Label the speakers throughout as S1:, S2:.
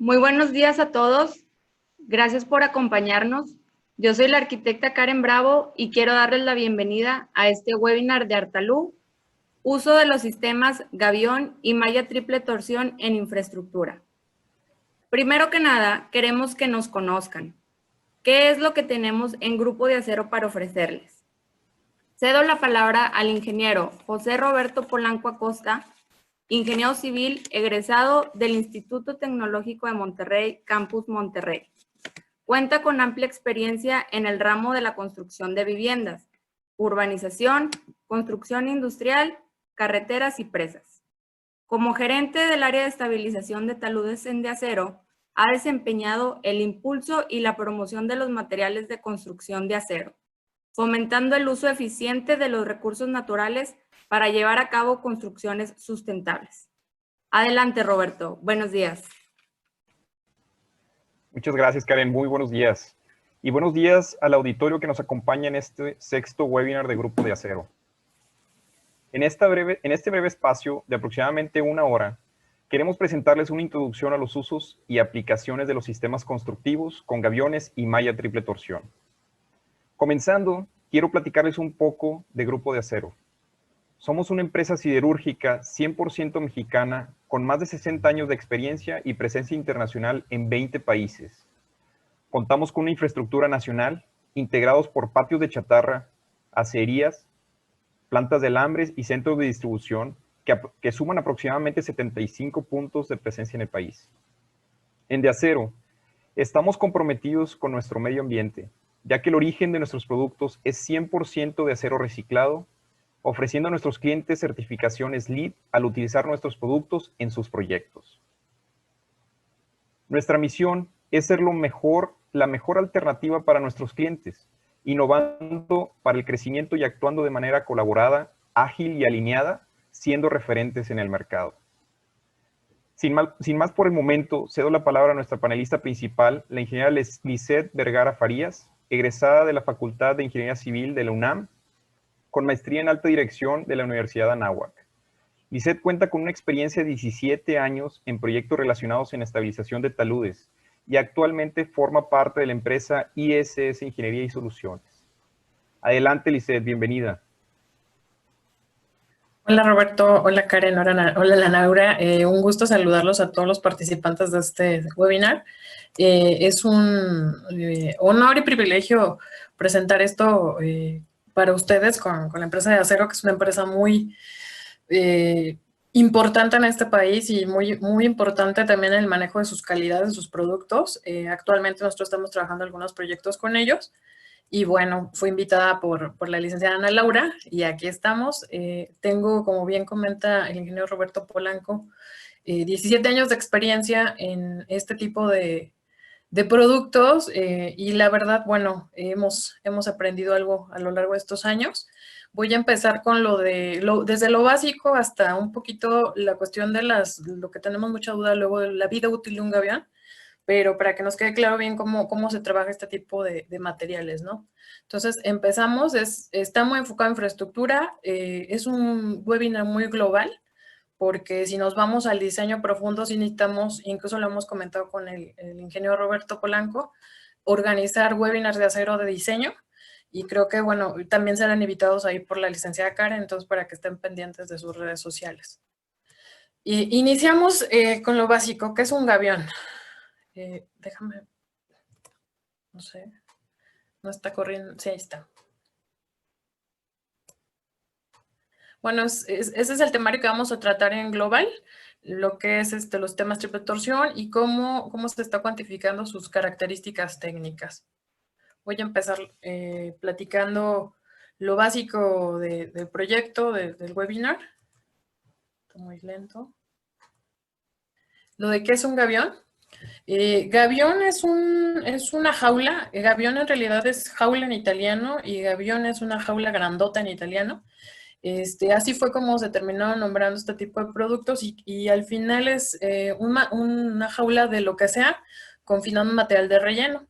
S1: Muy buenos días a todos. Gracias por acompañarnos. Yo soy la arquitecta Karen Bravo y quiero darles la bienvenida a este webinar de Artalú, uso de los sistemas Gavión y malla triple torsión en infraestructura. Primero que nada, queremos que nos conozcan. ¿Qué es lo que tenemos en Grupo de Acero para ofrecerles? Cedo la palabra al ingeniero José Roberto Polanco Acosta, ingeniero civil egresado del Instituto Tecnológico de Monterrey, Campus Monterrey. Cuenta con amplia experiencia en el ramo de la construcción de viviendas, urbanización, construcción industrial, carreteras y presas. Como gerente del área de estabilización de taludes de acero, ha desempeñado el impulso y la promoción de los materiales de construcción de acero, fomentando el uso eficiente de los recursos naturales para llevar a cabo construcciones sustentables. Adelante, Roberto. Buenos días.
S2: Muchas gracias, Karen. Muy buenos días. Y buenos días al auditorio que nos acompaña en este sexto webinar de Grupo de Acero. En este breve espacio de aproximadamente una hora, queremos presentarles una introducción a los usos y aplicaciones de los sistemas constructivos con gaviones y malla triple torsión. Comenzando, quiero platicarles un poco de Grupo de Acero. Somos una empresa siderúrgica 100% mexicana con más de 60 años de experiencia y presencia internacional en 20 países. Contamos con una infraestructura nacional integrados por patios de chatarra, acerías, plantas de alambres y centros de distribución que suman aproximadamente 75 puntos de presencia en el país. En De Acero, estamos comprometidos con nuestro medio ambiente, ya que el origen de nuestros productos es 100% de acero reciclado, ofreciendo a nuestros clientes certificaciones LEED al utilizar nuestros productos en sus proyectos. Nuestra misión es ser la mejor alternativa para nuestros clientes, innovando para el crecimiento y actuando de manera colaborada, ágil y alineada, siendo referentes en el mercado. Sin más por el momento, cedo la palabra a nuestra panelista principal, la ingeniera Lisette Vergara Farías, egresada de la Facultad de Ingeniería Civil de la UNAM, con maestría en alta dirección de la Universidad de Anáhuac. Lisette cuenta con una experiencia de 17 años en proyectos relacionados en estabilización de taludes y actualmente forma parte de la empresa ISS Ingeniería y Soluciones. Adelante, Lisette, bienvenida.
S3: Hola Roberto, hola Karen, hola Laura, un gusto saludarlos a todos los participantes de este webinar. Es un honor y privilegio presentar esto para ustedes con la empresa de acero, que es una empresa muy importante en este país y muy importante también en el manejo de sus calidades, de sus productos. Actualmente nosotros estamos trabajando algunos proyectos con ellos. Y bueno, fui invitada por la licenciada Ana Laura y aquí estamos. Tengo, como bien comenta el ingeniero Roberto Polanco, 17 años de experiencia en este tipo de productos y la verdad, bueno, hemos aprendido algo a lo largo de estos años. Voy a empezar con desde lo básico hasta un poquito la cuestión de lo que tenemos mucha duda luego de la vida útil de un gavión, pero para que nos quede claro bien cómo se trabaja este tipo de materiales, ¿no? Entonces, empezamos, está muy enfocado en infraestructura, es un webinar muy global, porque si nos vamos al diseño profundo, sí necesitamos, incluso lo hemos comentado con el ingeniero Roberto Polanco, organizar webinars de acero de diseño, y creo que, bueno, también serán invitados ahí por la licenciada Karen, entonces para que estén pendientes de sus redes sociales. Iniciamos con lo básico, que es un gavión. Déjame, no sé, no está corriendo, sí, ahí está. Bueno, ese es el temario que vamos a tratar en global, lo que es los temas triple torsión y cómo se está cuantificando sus características técnicas. Voy a empezar platicando lo básico del proyecto, del webinar. Está muy lento. Lo de qué es un gavión. Gavión es una jaula. Gavión en realidad es jaula en italiano y gavión es una jaula grandota en italiano. Así fue como se terminaron nombrando este tipo de productos y al final es una jaula de lo que sea confinando un material de relleno.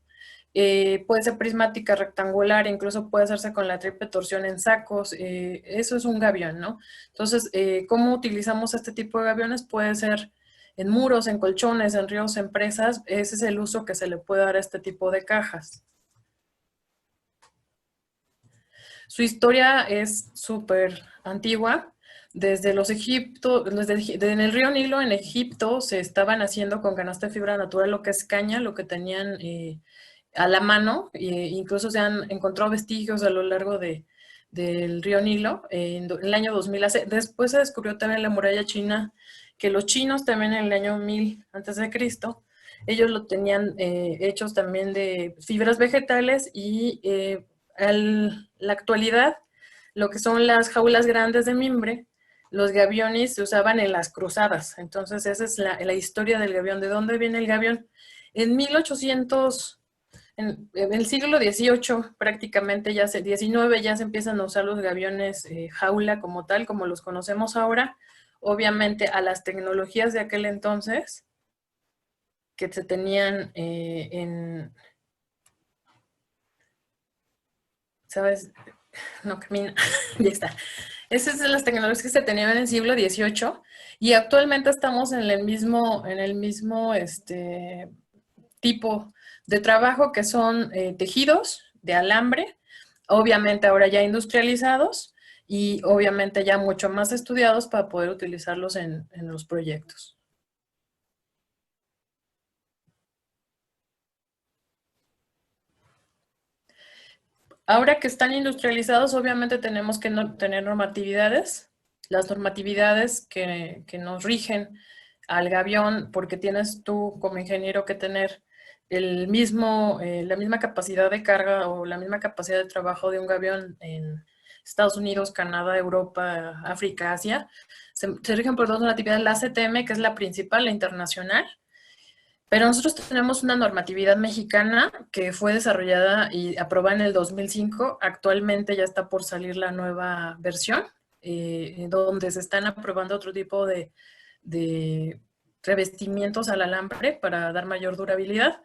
S3: Puede ser prismática, rectangular, incluso puede hacerse con la triple torsión en sacos. Eso es un gavión, ¿no? Entonces, ¿cómo utilizamos este tipo de gaviones? Puede ser en muros, en colchones, en ríos, en presas. Ese es el uso que se le puede dar a este tipo de cajas. Su historia es súper antigua. Desde los Egipto, en el río Nilo en Egipto se estaban haciendo con canasta de fibra natural lo que es caña, lo que tenían a la mano. Incluso se han encontrado vestigios a lo largo del río Nilo en el año 2000. Después se descubrió también la muralla china, que los chinos también en el año 1000 antes de Cristo, ellos lo tenían hechos también de fibras vegetales y la actualidad, lo que son las jaulas grandes de mimbre, los gaviones se usaban en las cruzadas. Entonces esa es la historia del gavión. ¿De dónde viene el gavión? En 1800, en el siglo XVIII prácticamente, ya XIX, ya se empiezan a usar los gaviones jaula como tal, como los conocemos ahora. Obviamente a las tecnologías de aquel entonces que se tenían ¿sabes? No camina, ya está. Esas son las tecnologías que se tenían en el siglo XVIII y actualmente estamos en el mismo tipo de trabajo, que son tejidos de alambre, obviamente ahora ya industrializados y obviamente ya mucho más estudiados para poder utilizarlos en los proyectos. Ahora que están industrializados, obviamente tenemos que tener normatividades, las normatividades que nos rigen al gavión, porque tienes tú como ingeniero que tener la misma capacidad de carga o la misma capacidad de trabajo de un gavión en Estados Unidos, Canadá, Europa, África, Asia. Se rigen por dos normatividades, la ACTM, que es la principal, la internacional, pero nosotros tenemos una normatividad mexicana que fue desarrollada y aprobada en el 2005. Actualmente ya está por salir la nueva versión, donde se están aprobando otro tipo de revestimientos al alambre para dar mayor durabilidad.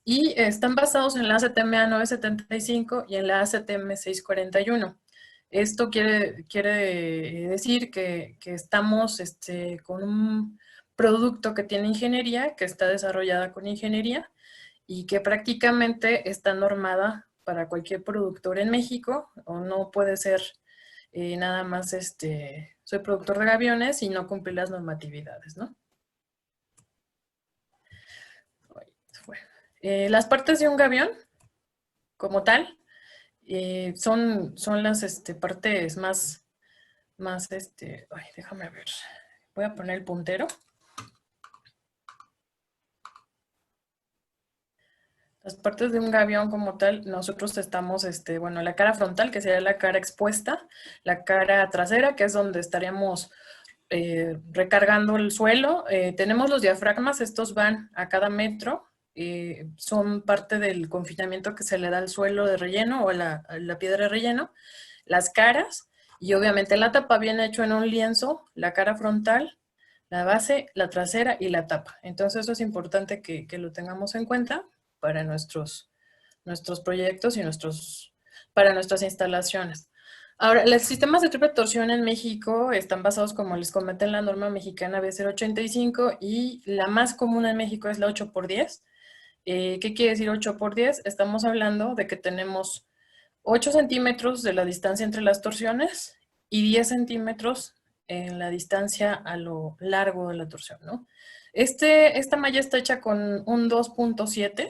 S3: Y están basados en la ACTMA 975 y en la ACTM 641. Esto quiere decir que estamos con un producto que tiene ingeniería, que está desarrollada con ingeniería y que prácticamente está normada para cualquier productor en México, o no puede ser nada más soy productor de gaviones y no cumplir las normatividades, ¿no? Las partes de un gavión, como tal, son las partes más, ay, déjame ver, voy a poner el puntero. Las partes de un gavión como tal, nosotros estamos, bueno, la cara frontal, que sería la cara expuesta, la cara trasera, que es donde estaríamos recargando el suelo. Tenemos los diafragmas, estos van a cada metro, son parte del confinamiento que se le da al suelo de relleno o a la piedra de relleno. Las caras, y obviamente la tapa viene hecho en un lienzo, la cara frontal, la base, la trasera y la tapa. Entonces eso es importante que lo tengamos en cuenta para nuestros proyectos y para nuestras instalaciones. Ahora, los sistemas de triple torsión en México están basados, como les comenté, en la norma mexicana B085 y la más común en México es la 8x10. ¿Qué quiere decir 8x10? Estamos hablando de que tenemos 8 centímetros de la distancia entre las torsiones y 10 centímetros en la distancia a lo largo de la torsión, ¿no? Esta malla está hecha con un 2.7,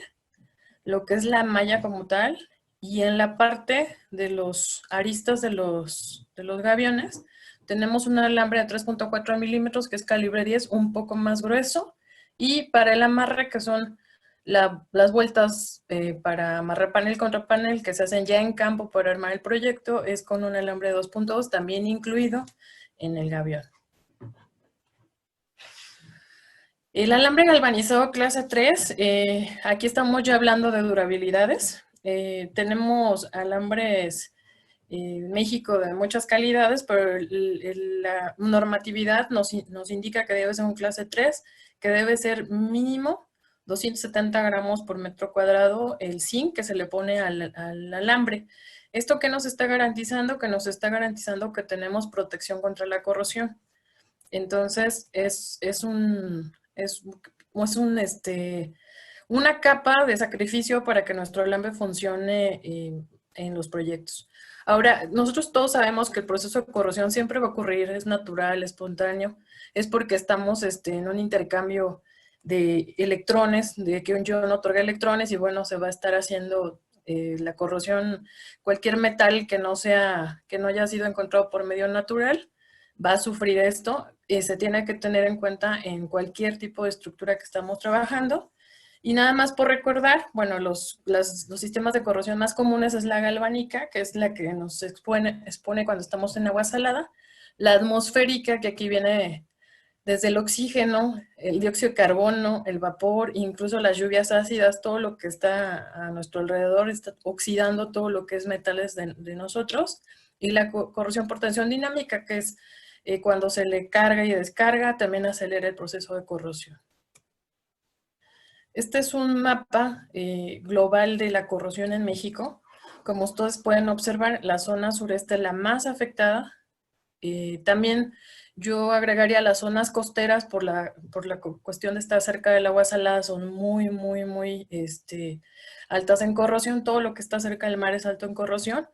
S3: lo que es la malla como tal, y en la parte de los aristas de los gaviones tenemos un alambre de 3.4 milímetros que es calibre 10, un poco más grueso, y para el amarre, que son las vueltas para amarrar panel contra panel que se hacen ya en campo para armar el proyecto, es con un alambre de 2.2 también incluido en el gavión. El alambre galvanizado clase 3, aquí estamos ya hablando de durabilidades. Tenemos alambres en México de muchas calidades, pero la normatividad nos indica que debe ser un clase 3, que debe ser mínimo 270 gramos por metro cuadrado el zinc que se le pone al alambre. ¿Esto qué nos está garantizando? Que nos está garantizando que tenemos protección contra la corrosión. Entonces, es un es una capa de sacrificio para que nuestro alambre funcione en los proyectos. Ahora, nosotros todos sabemos que el proceso de corrosión siempre va a ocurrir, es natural, espontáneo, es porque estamos en un intercambio de electrones, de que un ion otorga electrones y bueno, se va a estar haciendo la corrosión, cualquier metal que no haya sido encontrado por medio natural, va a sufrir esto. Se tiene que tener en cuenta en cualquier tipo de estructura que estamos trabajando. Y nada más por recordar, bueno, los sistemas de corrosión más comunes es la galvánica, que es la que nos expone cuando estamos en agua salada, la atmosférica, que aquí viene desde el oxígeno, el dióxido de carbono, el vapor, incluso las lluvias ácidas, todo lo que está a nuestro alrededor está oxidando todo lo que es metales de nosotros. Y la corrosión por tensión dinámica, que es cuando se le carga y descarga, también acelera el proceso de corrosión. Este es un mapa global de la corrosión en México. Como ustedes pueden observar, la zona sureste es la más afectada. También yo agregaría las zonas costeras por la cuestión de estar cerca del agua salada, son muy altas en corrosión. Todo lo que está cerca del mar es alto en corrosión,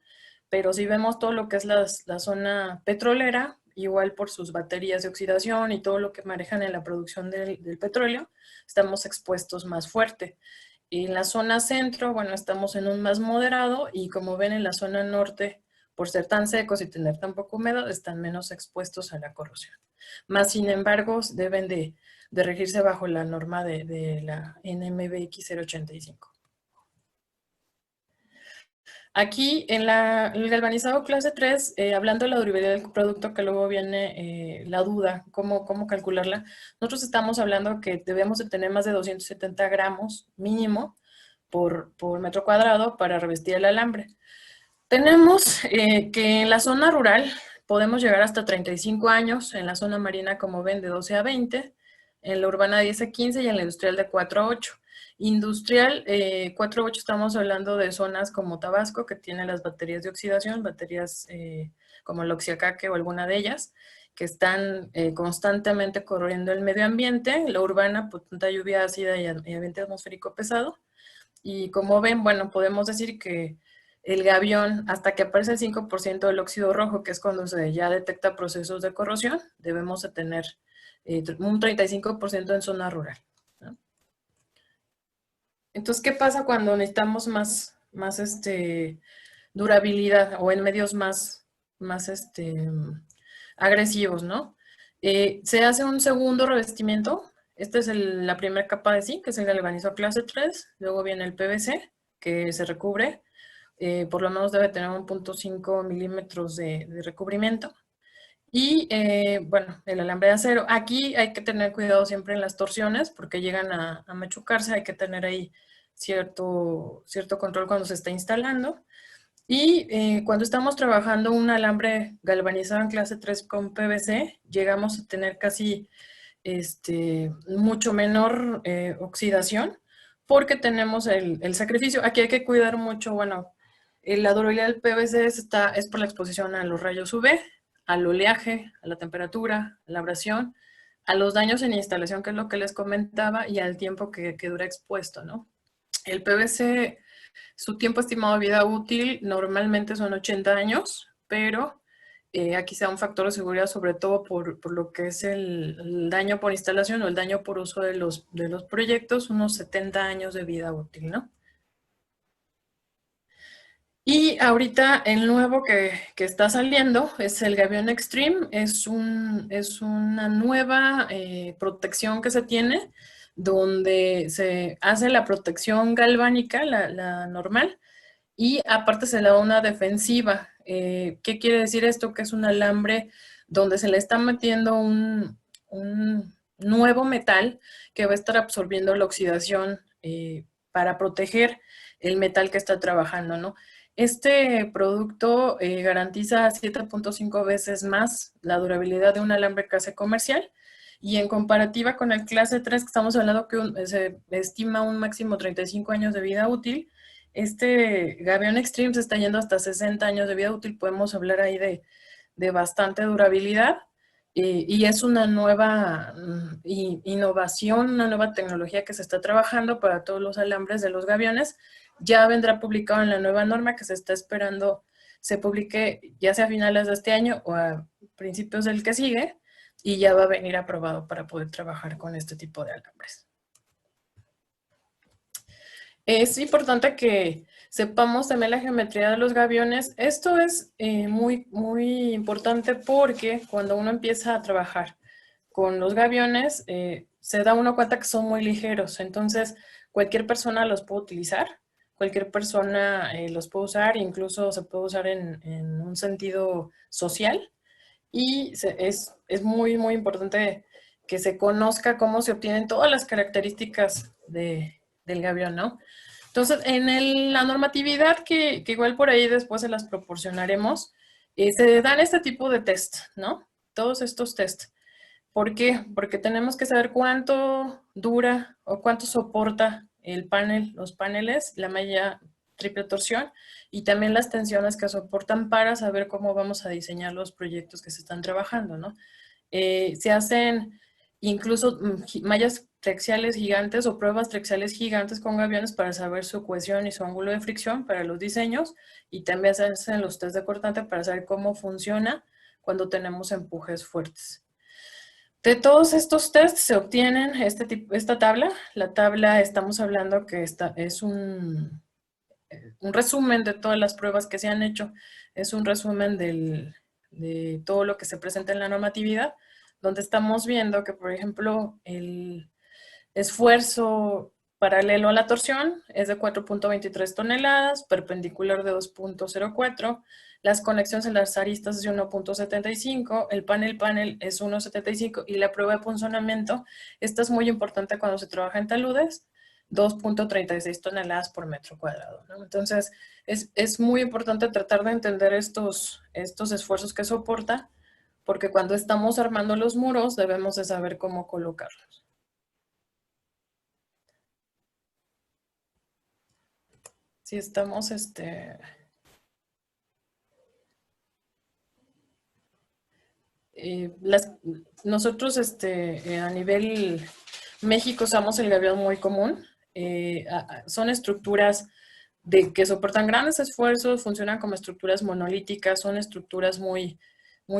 S3: pero si vemos todo lo que es la zona petrolera, igual por sus baterías de oxidación y todo lo que manejan en la producción del petróleo, estamos expuestos más fuerte. Y en la zona centro, bueno, estamos en un más moderado, y como ven en la zona norte, por ser tan secos y tener tan poca humedad, están menos expuestos a la corrosión. Más sin embargo, deben de regirse bajo la norma de la NMBX 085. Aquí en el galvanizado clase 3, hablando de la durabilidad del producto, que luego viene la duda, cómo calcularla, nosotros estamos hablando que debemos de tener más de 270 gramos mínimo por metro cuadrado para revestir el alambre. Tenemos que en la zona rural podemos llegar hasta 35 años, en la zona marina, como ven, de 12 a 20, en la urbana de 10 a 15 y en la industrial de 4 a 8. Industrial, 4 a 8 estamos hablando de zonas como Tabasco, que tiene las baterías de oxidación, baterías como el Oxiacaque o alguna de ellas, que están constantemente corriendo el medio ambiente. La urbana, por tanta lluvia ácida y ambiente atmosférico pesado. Y como ven, bueno, podemos decir que el gavión, hasta que aparece el 5% del óxido rojo, que es cuando se ya detecta procesos de corrosión, debemos de tener un 35% en zona rural, ¿no? Entonces, ¿qué pasa cuando necesitamos más durabilidad o en medios más agresivos, ¿no? Se hace un segundo revestimiento. Esta es la primera capa de zinc, que es el galvanizado clase 3. Luego viene el PVC, que se recubre. Por lo menos debe tener 1.5 milímetros de recubrimiento. Y bueno, el alambre de acero. Aquí hay que tener cuidado siempre en las torsiones porque llegan a machucarse. Hay que tener ahí cierto control cuando se está instalando. Y cuando estamos trabajando un alambre galvanizado en clase 3 con PVC, llegamos a tener casi mucho menor oxidación porque tenemos el sacrificio. Aquí hay que cuidar mucho, bueno, la durabilidad del PVC es por la exposición a los rayos UV, al oleaje, a la temperatura, a la abrasión, a los daños en instalación, que es lo que les comentaba, y al tiempo que dura expuesto, ¿no? El PVC, su tiempo estimado de vida útil normalmente son 80 años, pero aquí se da un factor de seguridad, sobre todo por lo que es el daño por instalación o el daño por uso de los proyectos, unos 70 años de vida útil, ¿no? Y ahorita el nuevo que está saliendo es el Gavion Extreme. Es una nueva protección que se tiene, donde se hace la protección galvánica, la normal, y aparte se le da una defensiva. ¿Qué quiere decir esto? Que es un alambre donde se le está metiendo un nuevo metal que va a estar absorbiendo la oxidación para proteger el metal que está trabajando, ¿no? Este producto garantiza 7.5 veces más la durabilidad de un alambre clase comercial, y en comparativa con el clase 3, que estamos hablando que se estima un máximo 35 años de vida útil, este Gavion Extreme se está yendo hasta 60 años de vida útil. Podemos hablar ahí de bastante durabilidad. y es una nueva innovación, una nueva tecnología que se está trabajando para todos los alambres de los gaviones. Ya vendrá publicado en la nueva norma que se está esperando se publique ya sea a finales de este año o a principios del que sigue, y ya va a venir aprobado para poder trabajar con este tipo de alambres. Es importante que sepamos también la geometría de los gaviones. Esto es muy importante porque cuando uno empieza a trabajar con los gaviones, se da uno cuenta que son muy ligeros. Entonces, cualquier persona los puede utilizar, cualquier persona los puede usar, incluso se puede usar en un sentido social. Y es muy importante que se conozca cómo se obtienen todas las características del gavión, ¿no? Entonces, en la normatividad, que igual por ahí después se las proporcionaremos, se dan este tipo de test, ¿no? Todos estos test. ¿Por qué? Porque tenemos que saber cuánto dura o cuánto soporta el panel, los paneles, la malla triple torsión, y también las tensiones que soportan para saber cómo vamos a diseñar los proyectos que se están trabajando, ¿no? Se hacen incluso mallas trexiales gigantes o pruebas trexiales gigantes con gaviones para saber su cohesión y su ángulo de fricción para los diseños, y también se hacen los test de cortante para saber cómo funciona cuando tenemos empujes fuertes. De todos estos tests se obtienen esta tabla. La tabla, estamos hablando que es un resumen de todas las pruebas que se han hecho, es un resumen de todo lo que se presenta en la normatividad, donde estamos viendo que, por ejemplo, el esfuerzo paralelo a la torsión es de 4.23 toneladas, perpendicular de 2.04, las conexiones en las aristas es de 1.75, el panel es 1.75 y la prueba de punzonamiento, esta es muy importante cuando se trabaja en taludes, 2.36 toneladas por metro cuadrado, ¿no? Entonces, es muy importante tratar de entender estos esfuerzos que soporta, porque cuando estamos armando los muros debemos de saber cómo colocarlos. Si estamos, nosotros a nivel México usamos el gavión muy común. Son estructuras que soportan grandes esfuerzos, funcionan como estructuras monolíticas, son estructuras muy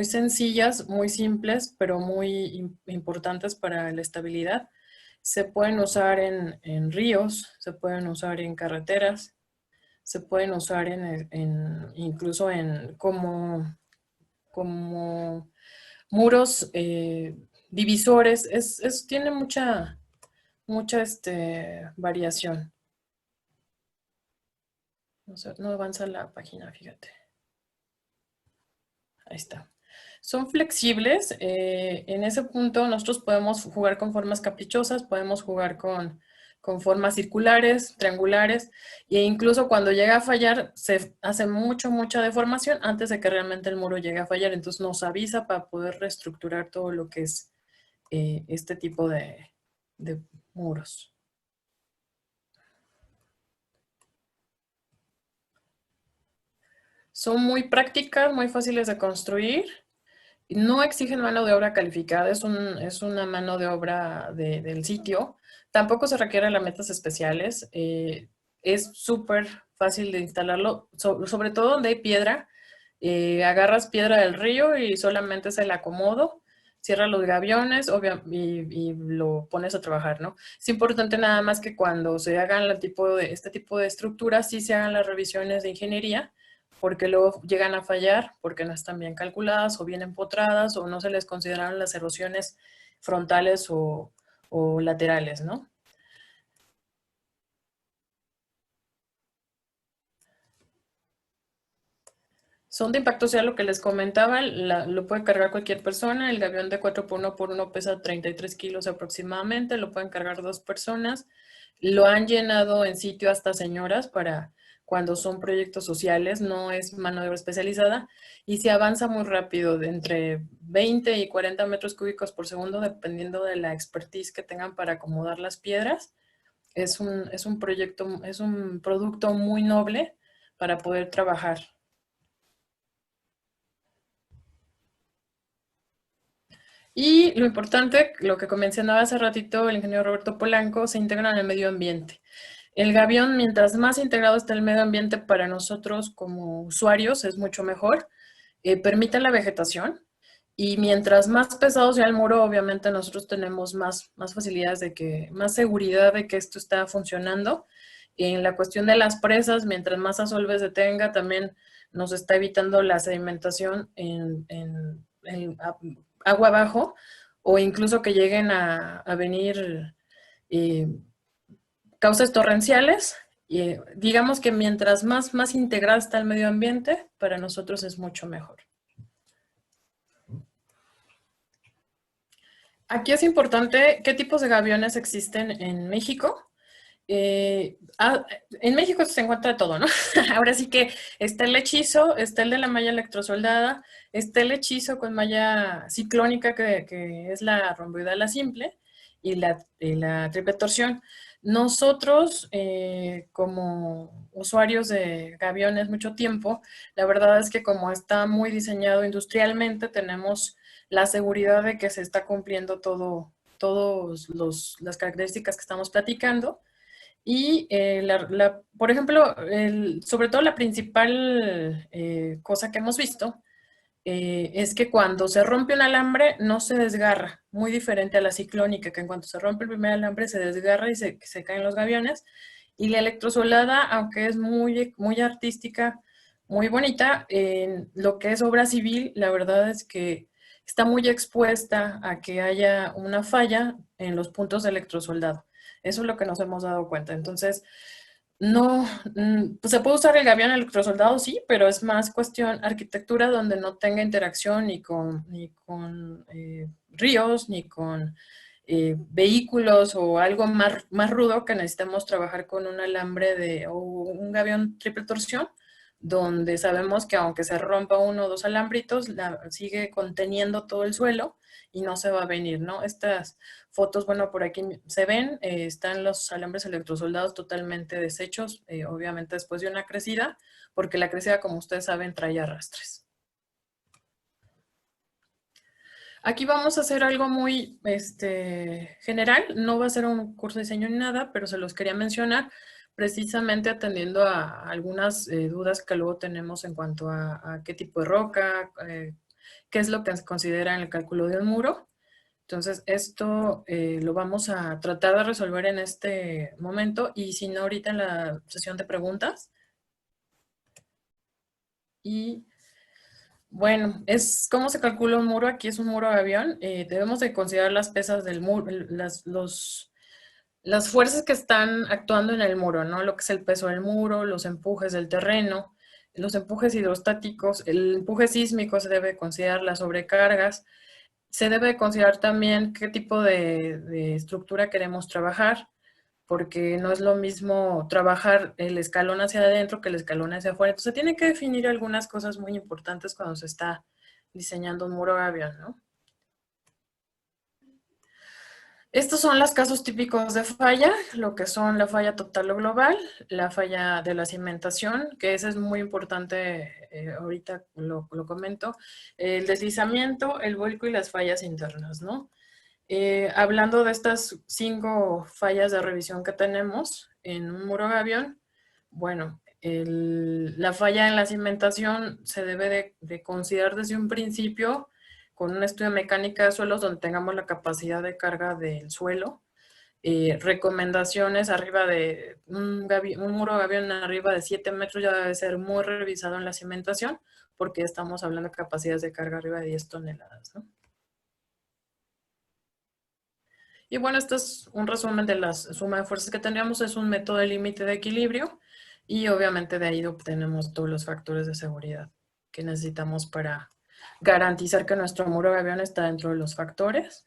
S3: sencillas, muy simples, pero muy importantes para la estabilidad. Se pueden usar en ríos, se pueden usar en carreteras, se pueden usar incluso como muros divisores. Tiene mucha variación. No avanza la página, fíjate. Ahí está. Son flexibles. En ese punto nosotros podemos jugar con formas caprichosas, podemos jugar con formas circulares, triangulares, e incluso cuando llega a fallar se hace mucha deformación antes de que realmente el muro llegue a fallar. Entonces nos avisa para poder reestructurar todo lo que es este tipo de muros. Son muy prácticas, muy fáciles de construir. No exigen mano de obra calificada, es una mano de obra del sitio. Tampoco se requieren herramientas especiales. Es súper fácil de instalarlo, sobre todo donde hay piedra. Agarras piedra del río y solamente es el acomodo, cierras los gaviones y lo pones a trabajar, ¿no? Es importante nada más que cuando se hagan este tipo de estructuras, sí se hagan las revisiones de ingeniería, porque luego llegan a fallar, porque no están bien calculadas o bien empotradas o no se les consideraron las erosiones frontales o laterales, ¿no? Son de impacto social, lo que les comentaba, lo puede cargar cualquier persona. El gavión de 4x1 pesa 33 kilos aproximadamente, lo pueden cargar 2 personas. Lo han llenado en sitio hasta señoras para cuando son proyectos sociales, no es mano de obra especializada, y se avanza muy rápido, de entre 20 y 40 metros cúbicos por segundo, dependiendo de la expertise que tengan para acomodar las piedras. Es un producto muy noble para poder trabajar. Y lo importante, lo que mencionaba hace ratito el ingeniero Roberto Polanco, se integra en el medio ambiente. El gavión, mientras más integrado está el medio ambiente para nosotros como usuarios, es mucho mejor. Permite la vegetación y mientras más pesado sea el muro, obviamente nosotros tenemos más facilidades más seguridad de que esto está funcionando. En la cuestión de las presas, mientras más asolves tenga, también nos está evitando la sedimentación en agua abajo o incluso que lleguen a venir eh, causas torrenciales. Y digamos que mientras más integrado está el medio ambiente, para nosotros es mucho mejor. Aquí es importante qué tipos de gaviones existen en México. En México se encuentra de todo, ¿no? Ahora sí que está el hechizo, está el de la malla electrosoldada, está el hechizo con malla ciclónica, que es la romboidal simple, y la triple torsión. Nosotros, como usuarios de gaviones mucho tiempo, la verdad es que como está muy diseñado industrialmente, tenemos la seguridad de que se está cumpliendo todas las características que estamos platicando. Y, por ejemplo, sobre todo la principal cosa que hemos visto es que cuando se rompe un alambre no se desgarra, muy diferente a la ciclónica, que en cuanto se rompe el primer alambre se desgarra y se caen los gaviones. Y la electrosoldada, aunque es muy artística, muy bonita, en lo que es obra civil, la verdad es que está muy expuesta a que haya una falla en los puntos de electrosoldado. Eso es lo que nos hemos dado cuenta. Entonces, no, pues se puede usar el gavión electrosoldado, sí, pero es más cuestión arquitectura donde no tenga interacción ni con ríos, ni con vehículos o algo más rudo que necesitemos trabajar con un alambre o un gavión triple torsión, donde sabemos que aunque se rompa uno o dos alambritos, sigue conteniendo todo el suelo y no se va a venir, ¿no? Estas fotos, bueno, por aquí se ven, están los alambres electrosoldados totalmente deshechos, obviamente después de una crecida, porque la crecida, como ustedes saben, trae arrastres. Aquí vamos a hacer algo muy general, no va a ser un curso de diseño ni nada, pero se los quería mencionar precisamente atendiendo a algunas dudas que luego tenemos en cuanto a qué tipo de roca, qué es lo que se considera en el cálculo de un muro. Entonces, esto lo vamos a tratar de resolver en este momento y si no, ahorita en la sesión de preguntas. Y bueno, ¿cómo se calcula un muro? Aquí es un muro de avión. Debemos de considerar las pesas del muro, las fuerzas que están actuando en el muro, ¿no? Lo que es el peso del muro, los empujes del terreno, los empujes hidrostáticos, el empuje sísmico se debe considerar, las sobrecargas. Se debe considerar también qué tipo de estructura queremos trabajar, porque no es lo mismo trabajar el escalón hacia adentro que el escalón hacia afuera. Entonces, se tiene que definir algunas cosas muy importantes cuando se está diseñando un muro de avión, ¿no? Estos son los casos típicos de falla, lo que son la falla total o global, la falla de la cimentación, que ese es muy importante, ahorita lo comento, el deslizamiento, el vuelco y las fallas internas, ¿no? Hablando de estas 5 fallas de revisión que tenemos en un muro de avión, bueno, la falla en la cimentación se debe de considerar desde un principio con un estudio de mecánica de suelos donde tengamos la capacidad de carga del suelo. Recomendaciones arriba de un muro de avión arriba de 7 metros ya debe ser muy revisado en la cimentación porque estamos hablando de capacidades de carga arriba de 10 toneladas, ¿no? Y bueno, esto es un resumen de la suma de fuerzas que tendríamos. Es un método de límite de equilibrio y obviamente de ahí obtenemos todos los factores de seguridad que necesitamos para garantizar que nuestro muro de avión está dentro de los factores.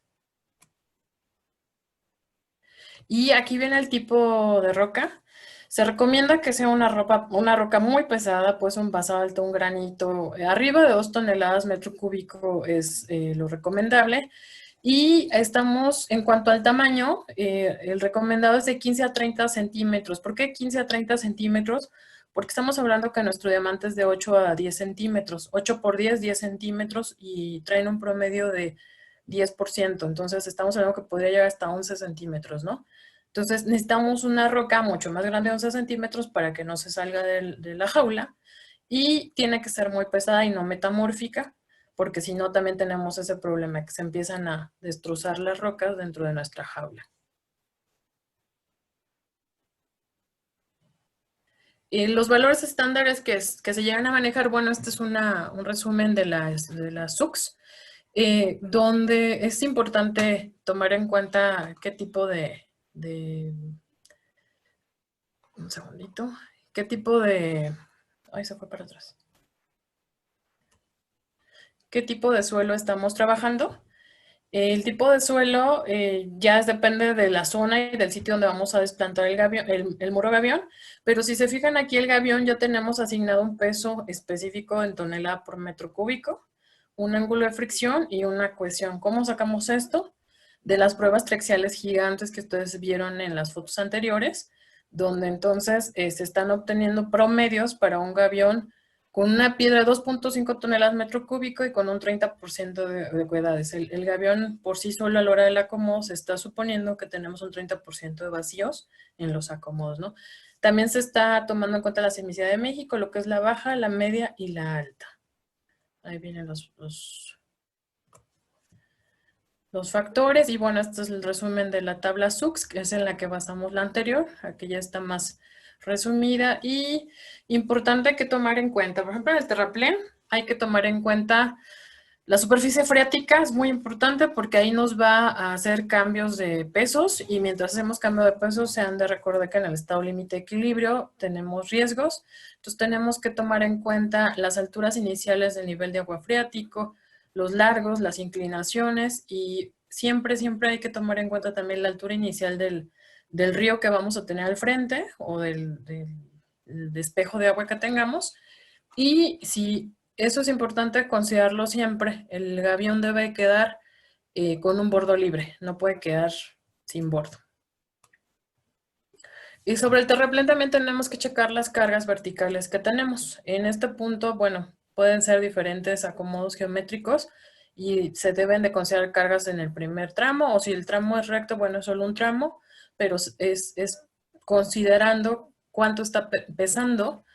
S3: Y aquí viene el tipo de roca. Se recomienda que sea una roca muy pesada, pues un basalto, un granito, arriba de 2 toneladas metro cúbico es lo recomendable. Y estamos, en cuanto al tamaño, el recomendado es de 15 a 30 centímetros. ¿Por qué 15 a 30 centímetros? Porque estamos hablando que nuestro diamante es de 8 a 10 centímetros. 8 por 10, 10 centímetros y traen un promedio de 10%. Entonces estamos hablando que podría llegar hasta 11 centímetros, ¿no? Entonces necesitamos una roca mucho más grande de 11 centímetros para que no se salga de la jaula y tiene que ser muy pesada y no metamórfica, porque si no también tenemos ese problema que se empiezan a destrozar las rocas dentro de nuestra jaula. Los valores estándares que se llegan a manejar, bueno, este es un resumen de las SUCs, donde es importante tomar en cuenta qué tipo un segundito, qué tipo de, ay, se fue para atrás, qué tipo de suelo estamos trabajando. El tipo de suelo ya depende de la zona y del sitio donde vamos a desplantar el muro gavión, pero si se fijan aquí el gavión ya tenemos asignado un peso específico en tonelada por metro cúbico, un ángulo de fricción y una cohesión. ¿Cómo sacamos esto? De las pruebas trexiales gigantes que ustedes vieron en las fotos anteriores, donde entonces se están obteniendo promedios para un gavión con una piedra de 2.5 toneladas metro cúbico y con un 30% de cuedades. El gavión por sí solo a la hora del acomodo se está suponiendo que tenemos un 30% de vacíos en los acomodos, ¿no? También se está tomando en cuenta la sismicidad de México, lo que es la baja, la media y la alta. Ahí vienen los factores y bueno, este es el resumen de la tabla SUCS, que es en la que basamos la anterior, aquí ya está más resumida y importante que tomar en cuenta. Por ejemplo, en el terraplén hay que tomar en cuenta la superficie freática, es muy importante porque ahí nos va a hacer cambios de pesos y mientras hacemos cambio de pesos se han de recordar que en el estado límite de equilibrio tenemos riesgos. Entonces tenemos que tomar en cuenta las alturas iniciales del nivel de agua freático, los largos, las inclinaciones y siempre hay que tomar en cuenta también la altura inicial del río que vamos a tener al frente o del despejo de agua que tengamos. Y si eso es importante considerarlo siempre, el gavión debe quedar con un bordo libre, no puede quedar sin bordo. Y sobre el terraplén también tenemos que checar las cargas verticales que tenemos. En este punto, bueno, pueden ser diferentes acomodos geométricos y se deben de considerar cargas en el primer tramo o si el tramo es recto, bueno, es solo un tramo, pero es considerando cuánto está pesando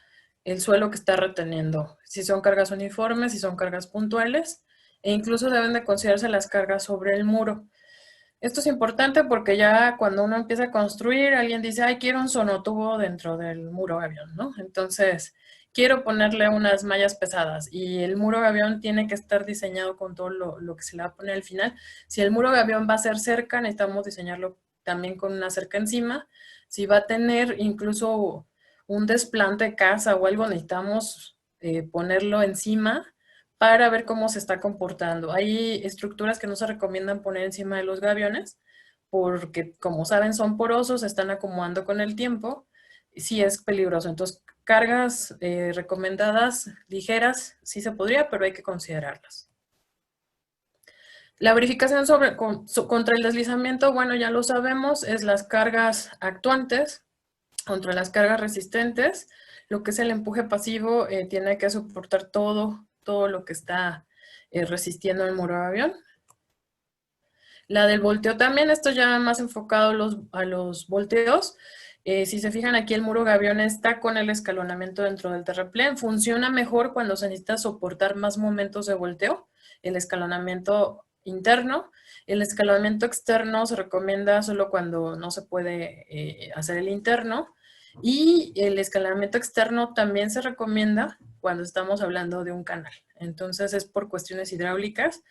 S3: el suelo que está reteniendo, si son cargas uniformes, si son cargas puntuales, e incluso deben de considerarse las cargas sobre el muro. Esto es importante porque ya cuando uno empieza a construir, alguien dice, ay, quiero un sonotubo dentro del muro gavión, ¿no? Entonces, quiero ponerle unas mallas pesadas y el muro gavión tiene que estar diseñado con todo lo que se le va a poner al final. Si el muro gavión va a ser cerca, necesitamos diseñarlo también con una cerca encima. Si va a tener incluso un desplante de casa o algo, necesitamos ponerlo encima para ver cómo se está comportando. Hay estructuras que no se recomiendan poner encima de los gaviones porque, como saben, son porosos, se están acomodando con el tiempo y sí es peligroso. Entonces, cargas recomendadas ligeras sí se podría, pero hay que considerarlas. La verificación contra el deslizamiento, bueno, ya lo sabemos, es las cargas actuantes contra las cargas resistentes. Lo que es el empuje pasivo tiene que soportar todo lo que está resistiendo el muro gavión. La del volteo también, esto ya más enfocado a los volteos. Si se fijan aquí el muro gavión está con el escalonamiento dentro del terraplén. Funciona mejor cuando se necesita soportar más momentos de volteo. El escalonamiento interno. El escalonamiento externo se recomienda solo cuando no se puede hacer el interno. Y el escalonamiento externo también se recomienda cuando estamos hablando de un canal. Entonces es por cuestiones hidráulicas,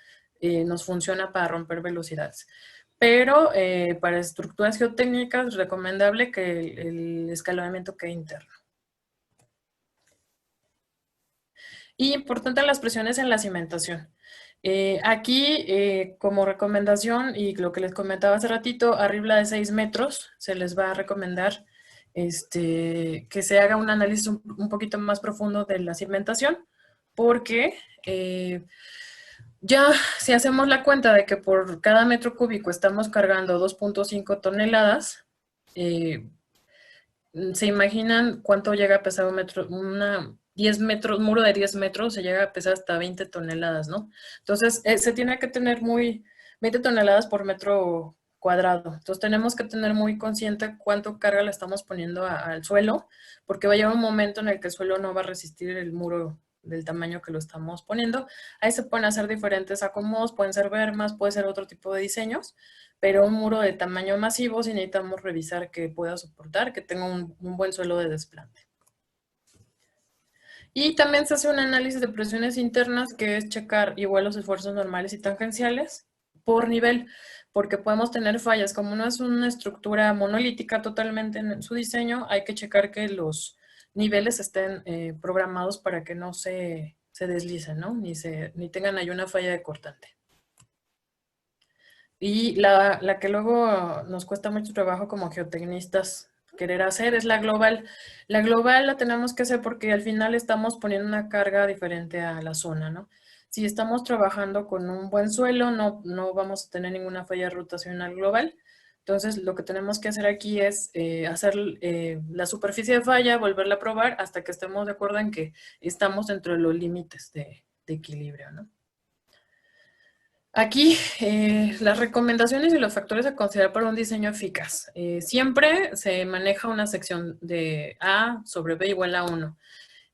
S3: nos funciona para romper velocidades. Pero para estructuras geotécnicas es recomendable que el escalonamiento quede interno. Y importante las presiones en la cimentación. Aquí, como recomendación, y lo que les comentaba hace ratito, arriba de 6 metros se les va a recomendar que se haga un análisis un poquito más profundo de la cimentación, porque ya si hacemos la cuenta de que por cada metro cúbico estamos cargando 2.5 toneladas, ¿se imaginan cuánto llega a pesar un metro? 10 metros, muro de 10 metros se llega a pesar hasta 20 toneladas, ¿no? Entonces, se tiene que tener muy, 20 toneladas por metro cuadrado. Entonces tenemos que tener muy consciente cuánto carga le estamos poniendo al suelo, porque va a llegar un momento en el que el suelo no va a resistir el muro del tamaño que lo estamos poniendo. Ahí se pueden hacer diferentes acomodos, pueden ser bermas, puede ser otro tipo de diseños, pero un muro de tamaño masivo sí necesitamos revisar que pueda soportar, que tenga un buen suelo de desplante. Y también se hace un análisis de presiones internas, que es checar igual los esfuerzos normales y tangenciales por nivel, porque podemos tener fallas. Como no es una estructura monolítica totalmente en su diseño, hay que checar que los niveles estén programados para que no se deslicen, ¿no? Ni tengan ahí una falla de cortante. Y la que luego nos cuesta mucho trabajo como geotecnistas querer hacer es la global. La global la tenemos que hacer porque al final estamos poniendo una carga diferente a la zona, ¿no? Si estamos trabajando con un buen suelo, no vamos a tener ninguna falla rotacional global. Entonces, lo que tenemos que hacer aquí es hacer la superficie de falla, volverla a probar hasta que estemos de acuerdo en que estamos dentro de los límites de equilibrio, ¿no? Aquí, las recomendaciones y los factores a considerar para un diseño eficaz. Siempre se maneja una sección de A sobre B igual a 1.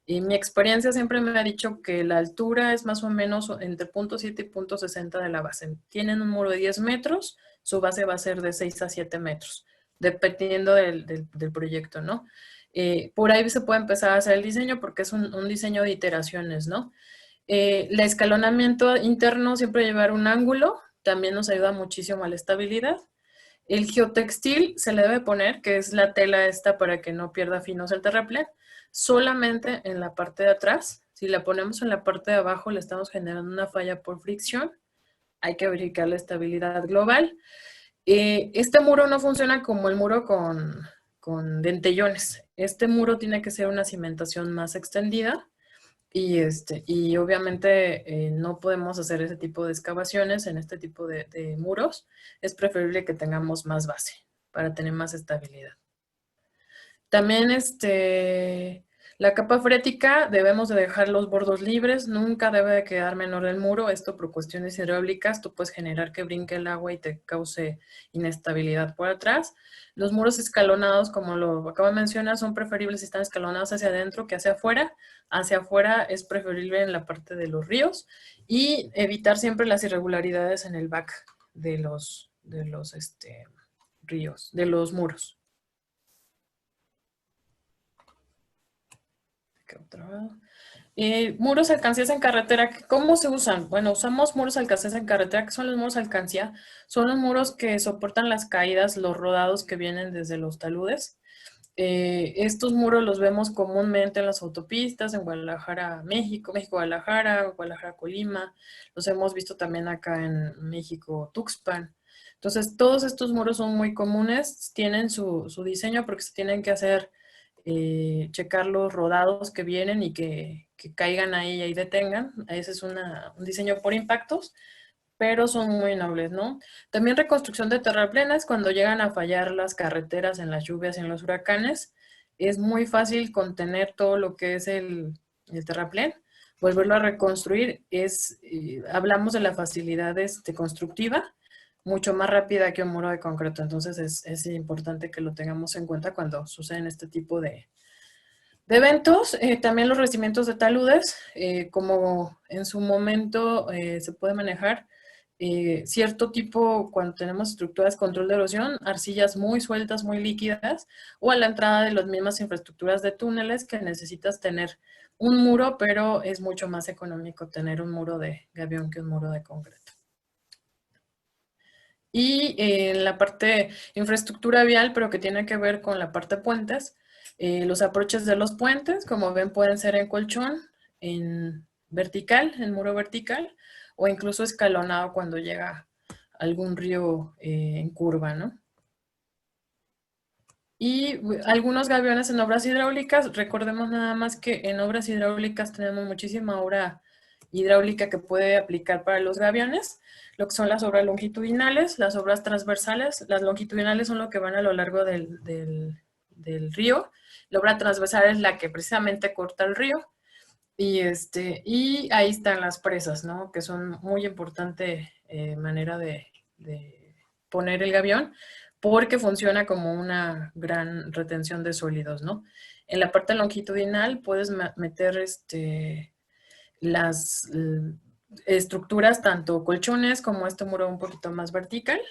S3: Y mi experiencia siempre me ha dicho que la altura es más o menos entre 0.7 y 0.60 de la base. Tienen un muro de 10 metros, su base va a ser de 6 a 7 metros, dependiendo del proyecto, ¿no? Por ahí se puede empezar a hacer el diseño porque es un diseño de iteraciones, ¿no? El escalonamiento interno, siempre llevar un ángulo, también nos ayuda muchísimo a la estabilidad. El geotextil se le debe poner, que es la tela esta para que no pierda finos el terraplén, solamente en la parte de atrás. Si la ponemos en la parte de abajo, le estamos generando una falla por fricción. Hay que verificar la estabilidad global. Este muro no funciona como el muro con dentellones. Este muro tiene que ser una cimentación más extendida. Y obviamente no podemos hacer ese tipo de excavaciones en este tipo de muros. Es preferible que tengamos más base para tener más estabilidad. También la capa freática debemos de dejar los bordos libres, nunca debe de quedar menor el muro, esto por cuestiones hidráulicas, tú puedes generar que brinque el agua y te cause inestabilidad por atrás. Los muros escalonados, como lo acabo de mencionar, son preferibles si están escalonados hacia adentro que hacia afuera. Hacia afuera es preferible en la parte de los ríos y evitar siempre las irregularidades en el back de los ríos, de los muros. Muros alcancías en carretera, ¿cómo se usan? Bueno, usamos muros alcancías en carretera. ¿Qué son los muros alcancía? Son los muros que soportan las caídas, los rodados que vienen desde los taludes. Estos muros los vemos comúnmente en las autopistas, en Guadalajara, México, Guadalajara, Guadalajara, Colima. Los hemos visto también acá en México, Tuxpan. Entonces, todos estos muros son muy comunes, tienen su diseño porque se tienen que hacer checar los rodados que vienen y que caigan ahí y ahí detengan. Ese es un diseño por impactos, pero son muy nobles, ¿no? También reconstrucción de terraplenes cuando llegan a fallar las carreteras en las lluvias y en los huracanes. Es muy fácil contener todo lo que es el terraplén. Volverlo a reconstruir hablamos de la facilidad constructiva, mucho más rápida que un muro de concreto. Entonces es importante que lo tengamos en cuenta cuando suceden este tipo de eventos. También los revestimientos de taludes, como en su momento se puede manejar cierto tipo, cuando tenemos estructuras de control de erosión, arcillas muy sueltas, muy líquidas, o a la entrada de las mismas infraestructuras de túneles que necesitas tener un muro, pero es mucho más económico tener un muro de gabión que un muro de concreto. Y en la parte infraestructura vial, pero que tiene que ver con la parte puentes, los aproches de los puentes, como ven, pueden ser en colchón, en vertical, en muro vertical, o incluso escalonado cuando llega algún río en curva, ¿no? Y algunos gaviones en obras hidráulicas. Recordemos nada más que en obras hidráulicas tenemos muchísima obra hidráulica que puede aplicar para los gaviones, lo que son las obras longitudinales, las obras transversales. Las longitudinales son lo que van a lo largo del río. La obra transversal es la que precisamente corta el río. Y ahí están las presas, ¿no? Que son muy importante manera de de poner el gabión, porque funciona como una gran retención de sólidos, ¿no? En la parte longitudinal puedes meter las estructuras, tanto colchones como este muro un poquito más vertical.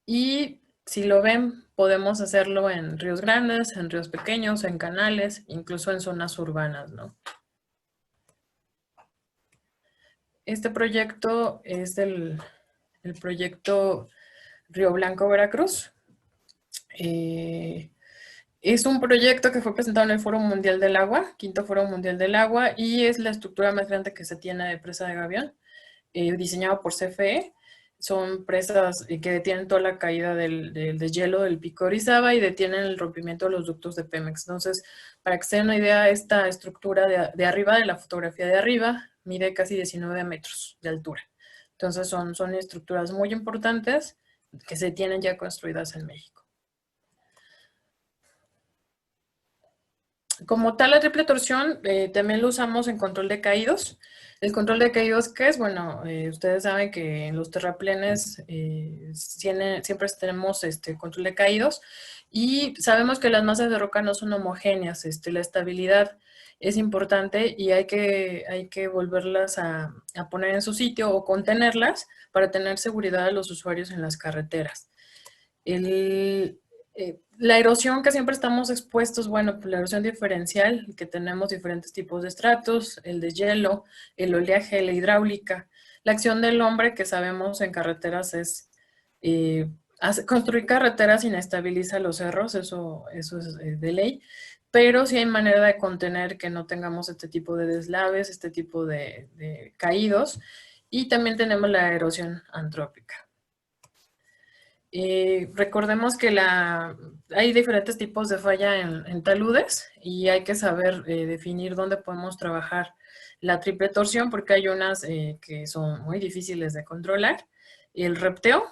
S3: Y si lo ven, podemos hacerlo en ríos grandes, en ríos pequeños, en canales, incluso en zonas urbanas, ¿no? Este proyecto es el proyecto Río Blanco, Veracruz. Es un proyecto que fue presentado en el Foro Mundial del Agua, quinto Foro Mundial del Agua, y es la estructura más grande que se tiene de presa de gavión, diseñado por CFE. Son presas que detienen toda la caída del deshielo del pico Orizaba y detienen el rompimiento de los ductos de Pemex. Entonces, para que se den una idea, esta estructura de arriba, de la fotografía de arriba, mide casi 19 metros de altura. Entonces, son estructuras muy importantes que se tienen ya construidas en México. Como tal, la triple torsión también lo usamos en control de caídos. El control de caídos, ¿qué es? Bueno, ustedes saben que en los terraplenes siempre tenemos control de caídos y sabemos que las masas de roca no son homogéneas. La estabilidad es importante y hay que volverlas a poner en su sitio o contenerlas para tener seguridad a los usuarios en las carreteras. La erosión que siempre estamos expuestos, bueno, pues la erosión diferencial, que tenemos diferentes tipos de estratos, el de hielo, el oleaje, la hidráulica. La acción del hombre que sabemos en carreteras es construir carreteras inestabiliza los cerros, eso es de ley, pero sí hay manera de contener que no tengamos este tipo de deslaves, este tipo de caídos, y también tenemos la erosión antrópica. Recordemos que hay diferentes tipos de falla en taludes y hay que saber definir dónde podemos trabajar la triple torsión porque hay unas que son muy difíciles de controlar. El repteo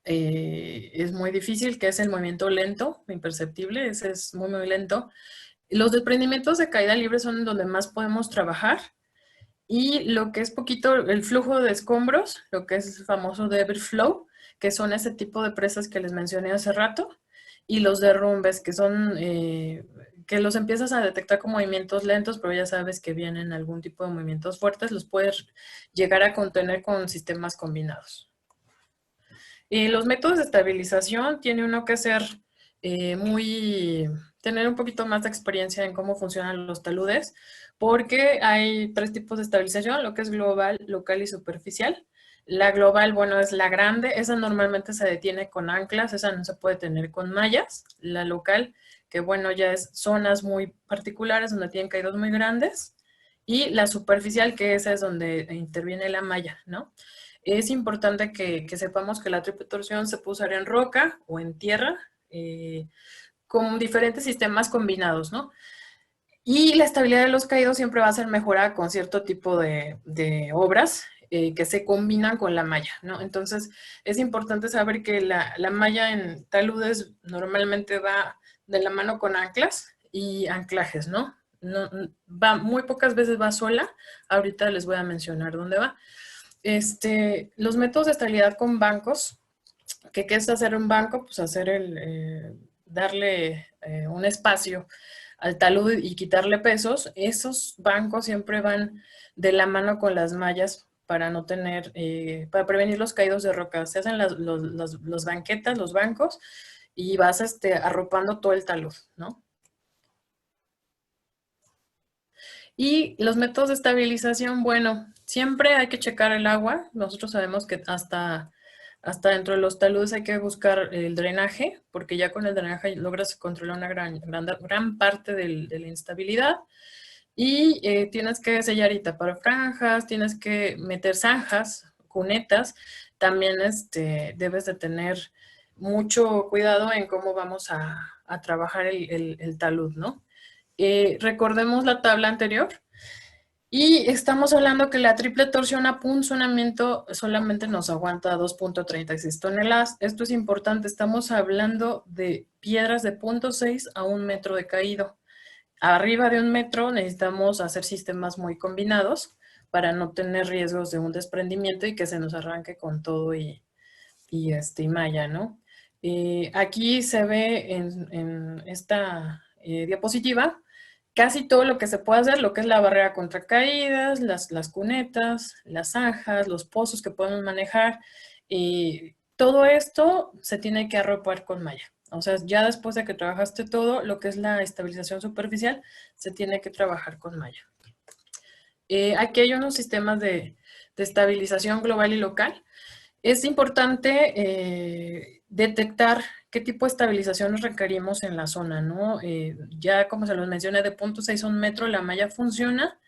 S3: es muy difícil, que es el movimiento lento, imperceptible, ese es muy, muy lento. Los desprendimientos de caída libre son donde más podemos trabajar. Y lo que es poquito, el flujo de escombros, lo que es el famoso debris flow, que son ese tipo de presas que les mencioné hace rato, y los derrumbes, que son, que los empiezas a detectar con movimientos lentos, pero ya sabes que vienen algún tipo de movimientos fuertes, los puedes llegar a contener con sistemas combinados. Los métodos de estabilización tiene uno que ser tener un poquito más de experiencia en cómo funcionan los taludes, porque hay 3 tipos de estabilización, lo que es global, local y superficial. La global, bueno, es la grande, esa normalmente se detiene con anclas, esa no se puede tener con mallas. La local, que bueno, ya es zonas muy particulares donde tienen caídos muy grandes. Y la superficial, que esa es donde interviene la malla, ¿no? Es importante que sepamos que la triple torsión se puede usar en roca o en tierra, con diferentes sistemas combinados, ¿no? Y la estabilidad de los caídos siempre va a ser mejorada con cierto tipo de obras que se combinan con la malla, ¿no? Entonces, es importante saber que la malla en taludes normalmente va de la mano con anclas y anclajes, ¿no? Muy pocas veces va sola. Ahorita les voy a mencionar dónde va. Los métodos de estabilidad con bancos, ¿qué es hacer un banco? Pues darle un espacio al talud y quitarle pesos. Esos bancos siempre van de la mano con las mallas para no tener, para prevenir los caídos de roca. Se hacen las banquetas, los bancos, y vas arropando todo el talud, ¿no? Y los métodos de estabilización, bueno, siempre hay que checar el agua. Nosotros sabemos que hasta dentro de los taludes hay que buscar el drenaje, porque ya con el drenaje logras controlar una gran parte de la instabilidad. Y tienes que sellar y tapar franjas, tienes que meter zanjas, cunetas. También debes de tener mucho cuidado en cómo vamos a trabajar el talud, ¿no? Recordemos la tabla anterior y estamos hablando que la triple torsión a punzonamiento solamente nos aguanta 2.36 toneladas. Esto es importante, estamos hablando de piedras de 0.6 a 1 metro de caído. Arriba de 1 metro necesitamos hacer sistemas muy combinados para no tener riesgos de un desprendimiento y que se nos arranque con todo y malla, ¿no? Aquí se ve en esta diapositiva casi todo lo que se puede hacer, lo que es la barrera contra caídas, las cunetas, las zanjas, los pozos que podemos manejar. Todo esto se tiene que arropar con malla. O sea, ya después de que trabajaste todo, lo que es la estabilización superficial, se tiene que trabajar con malla. Aquí hay unos sistemas de estabilización global y local. Es importante detectar qué tipo de estabilizaciones requerimos en la zona, ¿no? Ya como se los mencioné, de 0.6 a 1 metro la malla funciona.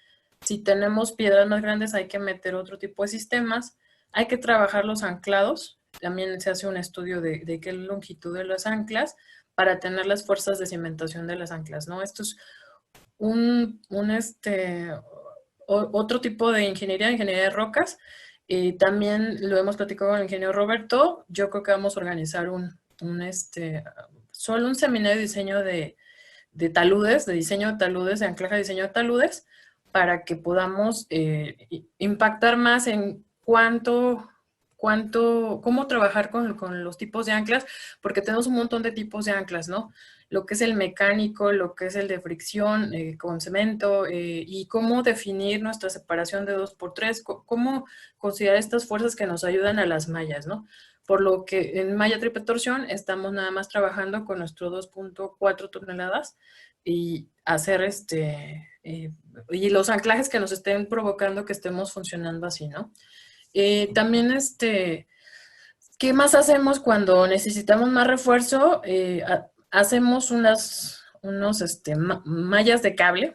S3: Si tenemos piedras más grandes hay que meter otro tipo de sistemas. Hay que trabajar los anclados. También se hace un estudio de qué longitud de las anclas para tener las fuerzas de cimentación de las anclas, ¿no? Esto es otro tipo de ingeniería de rocas. También lo hemos platicado con el ingeniero Roberto. Yo creo que vamos a organizar solo un seminario de diseño de taludes, de diseño de taludes, de anclaje de diseño de taludes, para que podamos impactar más en cómo trabajar con los tipos de anclas, porque tenemos un montón de tipos de anclas, ¿no? Lo que es el mecánico, lo que es el de fricción con cemento, y cómo definir nuestra separación de 2x3, cómo considerar estas fuerzas que nos ayudan a las mallas, ¿no? Por lo que en malla triple torsión estamos nada más trabajando con nuestro 2.4 toneladas y hacer y los anclajes que nos estén provocando que estemos funcionando así, ¿no? También ¿qué más hacemos cuando necesitamos más refuerzo? Hacemos mallas de cable.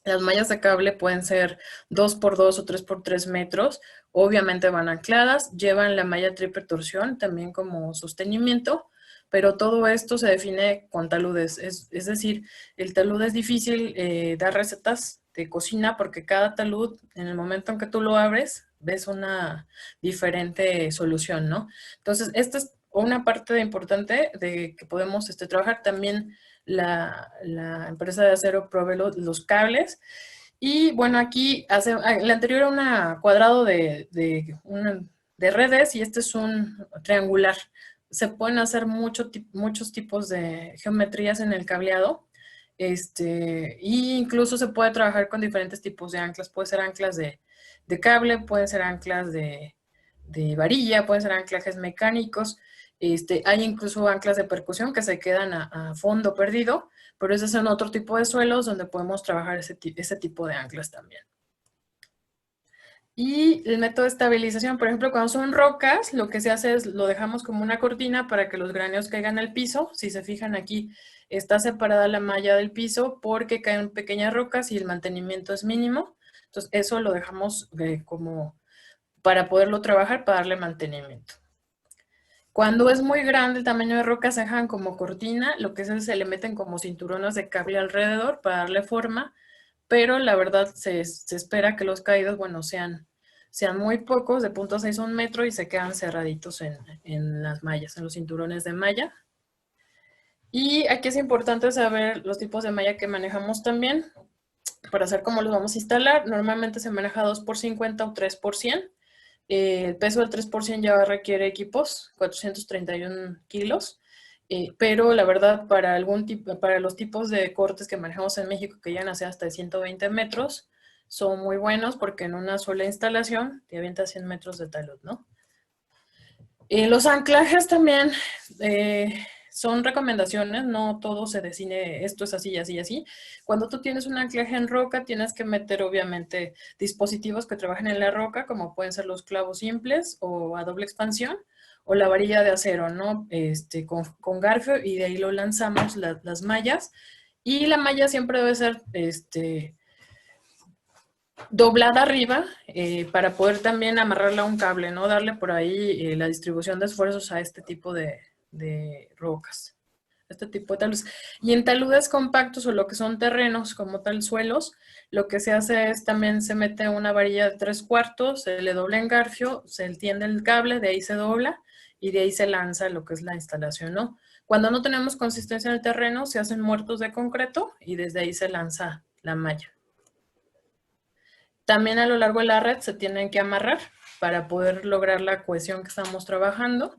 S3: Las mallas de cable pueden ser 2x2 o 3x3 metros. Obviamente van ancladas, llevan la malla triple torsión también como sostenimiento, pero todo esto se define con taludes. Es decir, el talud es difícil dar recetas de cocina porque cada talud, en el momento en que tú lo abres, ves una diferente solución, ¿no? Entonces, esta es una parte importante de que podemos trabajar. También la empresa de acero provee los cables. Y bueno, aquí el anterior era un cuadrado de redes y este es un triangular. Se pueden hacer muchos tipos de geometrías en el cableado. Y incluso se puede trabajar con diferentes tipos de anclas. Puede ser anclas de cable, pueden ser anclas de varilla, pueden ser anclajes mecánicos. Hay incluso anclas de percusión que se quedan a fondo perdido, pero esos son otro tipo de suelos donde podemos trabajar ese tipo de anclas también. Y el método de estabilización, por ejemplo, cuando son rocas, lo que se hace es lo dejamos como una cortina para que los graneos caigan al piso. Si se fijan aquí, está separada la malla del piso porque caen pequeñas rocas y el mantenimiento es mínimo. Entonces, eso lo dejamos como para poderlo trabajar, para darle mantenimiento. Cuando es muy grande el tamaño de roca, se dejan como cortina, lo que se le meten como cinturones de cable alrededor para darle forma, pero la verdad se espera que los caídos, bueno, sean muy pocos, de 0.6 a 1 metro, y se quedan cerraditos en las mallas, en los cinturones de malla. Y aquí es importante saber los tipos de malla que manejamos también, para saber cómo los vamos a instalar. Normalmente se maneja 2x50 o 3x100. El peso del 3% ya requiere equipos, 431 kilos, pero la verdad para los tipos de cortes que manejamos en México, que llegan a ser hasta de 120 metros, son muy buenos porque en una sola instalación te avienta 100 metros de talud, ¿no? Los anclajes también son recomendaciones, no todo se define, esto es así, así, así. Cuando tú tienes un anclaje en roca, tienes que meter obviamente dispositivos que trabajen en la roca, como pueden ser los clavos simples o a doble expansión, o la varilla de acero, ¿no? Con garfio, y de ahí lo lanzamos las mallas. Y la malla siempre debe ser doblada arriba para poder también amarrarla a un cable, ¿no? Darle por ahí la distribución de esfuerzos a este tipo de rocas, este tipo de taludes. Y en taludes compactos o lo que son terrenos como tal suelos, lo que se hace es también se mete una varilla de 3/4, se le dobla en garfio, se entiende el cable, de ahí se dobla y de ahí se lanza lo que es la instalación, ¿no? Cuando no tenemos consistencia en el terreno, se hacen muertos de concreto y desde ahí se lanza la malla. También a lo largo de la red se tienen que amarrar para poder lograr la cohesión que estamos trabajando.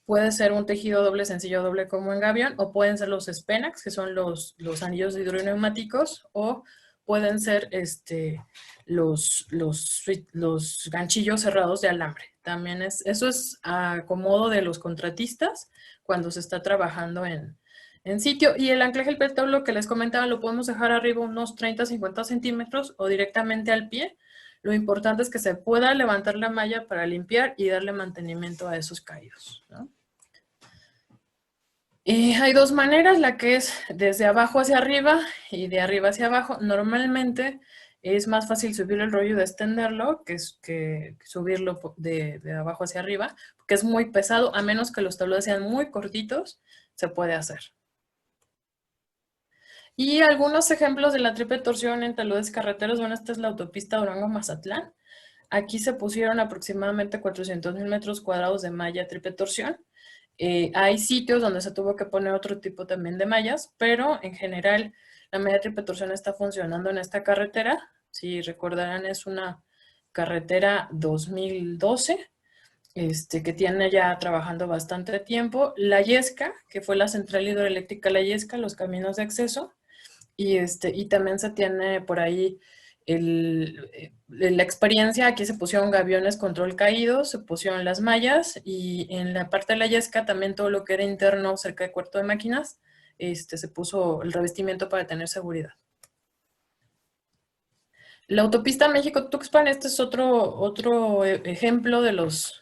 S3: Puede ser un tejido doble sencillo doble como en gavión, o pueden ser los Spenax, que son los anillos de hidroneumáticos, o pueden ser los ganchillos cerrados de alambre. También eso es a acomodo de los contratistas cuando se está trabajando en sitio. Y el anclaje del pétalo que les comentaba lo podemos dejar arriba unos 30-50 centímetros o directamente al pie. Lo importante es que se pueda levantar la malla para limpiar y darle mantenimiento a esos caídos, ¿no? Hay dos maneras, la que es desde abajo hacia arriba y de arriba hacia abajo. Normalmente es más fácil subir el rollo y extenderlo que subirlo de abajo hacia arriba, porque es muy pesado, a menos que los taludes sean muy cortitos, se puede hacer. Y algunos ejemplos de la triple torsión en taludes carreteros, bueno, esta es la autopista Durango-Mazatlán. Aquí se pusieron aproximadamente 400,000 metros cuadrados de malla triple torsión. Hay sitios donde se tuvo que poner otro tipo también de mallas, pero en general la malla triple torsión está funcionando en esta carretera. Si recordarán, es una carretera 2012, que tiene ya trabajando bastante tiempo. La Yesca, que fue la central hidroeléctrica La Yesca, los caminos de acceso, y también se tiene por ahí la experiencia. Aquí se pusieron gaviones control caídos, se pusieron las mallas, y en la parte de la Yesca también todo lo que era interno cerca del cuarto de máquinas, se puso el revestimiento para tener seguridad. La autopista México-Tuxpan, este es otro ejemplo de los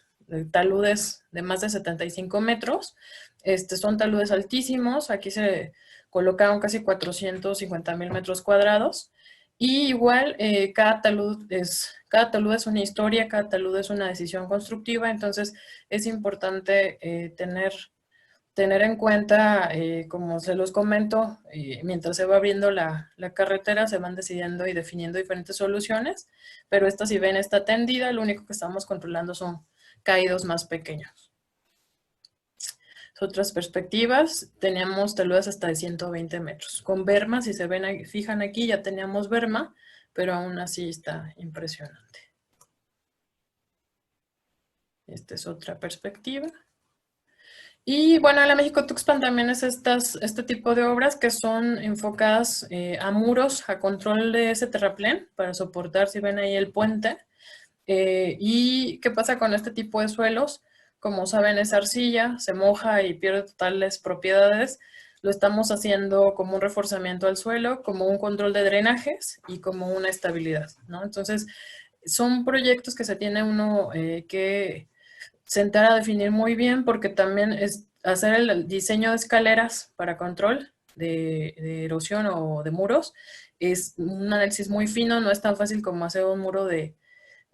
S3: taludes de más de 75 metros. Son taludes altísimos, aquí se colocaron casi 450,000 metros cuadrados. Y igual, cada talud es una historia, cada talud es una decisión constructiva, entonces es importante tener en cuenta, como se los comento, mientras se va abriendo la carretera, se van decidiendo y definiendo diferentes soluciones, pero esta, si ven, está tendida, lo único que estamos controlando son caídos más pequeños. Otras perspectivas, teníamos taludes hasta de 120 metros. Con berma, si se ven, fijan aquí, ya teníamos berma, pero aún así está impresionante. Esta es otra perspectiva. Y bueno, la México-Tuxpan también es este tipo de obras que son enfocadas a muros, a control de ese terraplén, para soportar, si ven ahí, el puente. ¿Y qué pasa con este tipo de suelos? Como saben, es arcilla, se moja y pierde totales propiedades. Lo estamos haciendo como un reforzamiento al suelo, como un control de drenajes y como una estabilidad, ¿no? Entonces, son proyectos que se tiene uno que sentar a definir muy bien, porque también es hacer el diseño de escaleras para control de erosión o de muros. Es un análisis muy fino, no es tan fácil como hacer un muro de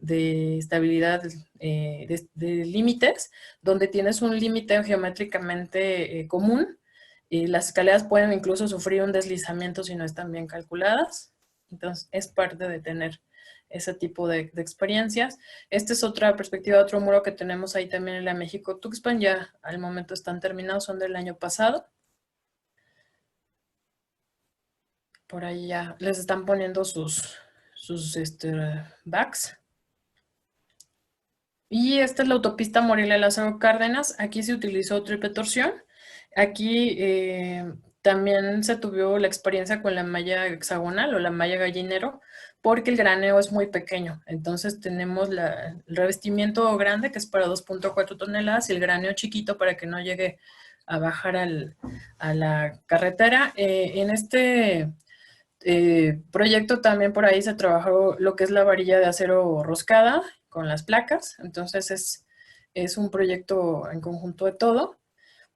S3: estabilidad, de límites, donde tienes un límite geométricamente común. Las escaleras pueden incluso sufrir un deslizamiento si no están bien calculadas. Entonces, es parte de tener ese tipo de experiencias. Esta es otra perspectiva, otro muro que tenemos ahí también en la México-Tuxpan. Ya al momento están terminados, son del año pasado. Por ahí ya les están poniendo sus backs. Y esta es la autopista Morelia-Lázaro Cárdenas. Aquí se utilizó triple torsión. Aquí también se tuvo la experiencia con la malla hexagonal o la malla gallinero, porque el graneo es muy pequeño. Entonces tenemos el revestimiento grande, que es para 2.4 toneladas, y el graneo chiquito para que no llegue a bajar a la carretera. En este proyecto también por ahí se trabajó lo que es la varilla de acero roscada con las placas. Entonces es un proyecto en conjunto de todo.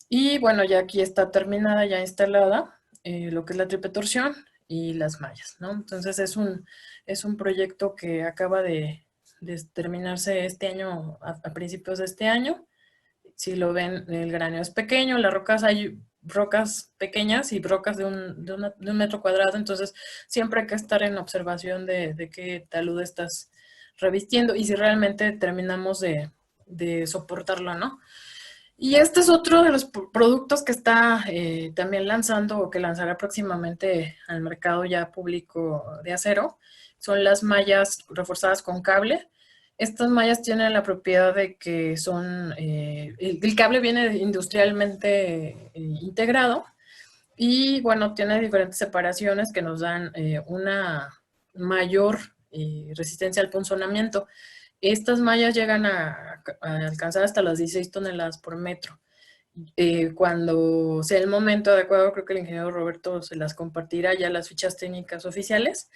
S3: Y bueno, ya aquí está terminada, ya instalada, lo que es la triple torsión y las mallas, ¿no? Entonces es un proyecto que acaba de terminarse este año, a principios de este año. Si lo ven, el graneo es pequeño, las rocas, hay rocas pequeñas y rocas de un metro cuadrado, entonces siempre hay que estar en observación de qué talud estás revistiendo y si realmente terminamos de soportarlo, ¿no? Y este es otro de los productos que está también lanzando o que lanzará próximamente al mercado ya público de acero. son las mallas reforzadas con cable. Estas mallas tienen la propiedad de que son, el cable viene industrialmente integrado y bueno, tiene diferentes separaciones que nos dan una mayor resistencia al punzonamiento. Estas mallas llegan a alcanzar hasta las 16 toneladas por metro. Cuando sea el momento adecuado, creo que el ingeniero Roberto se las compartirá ya las fichas técnicas oficiales,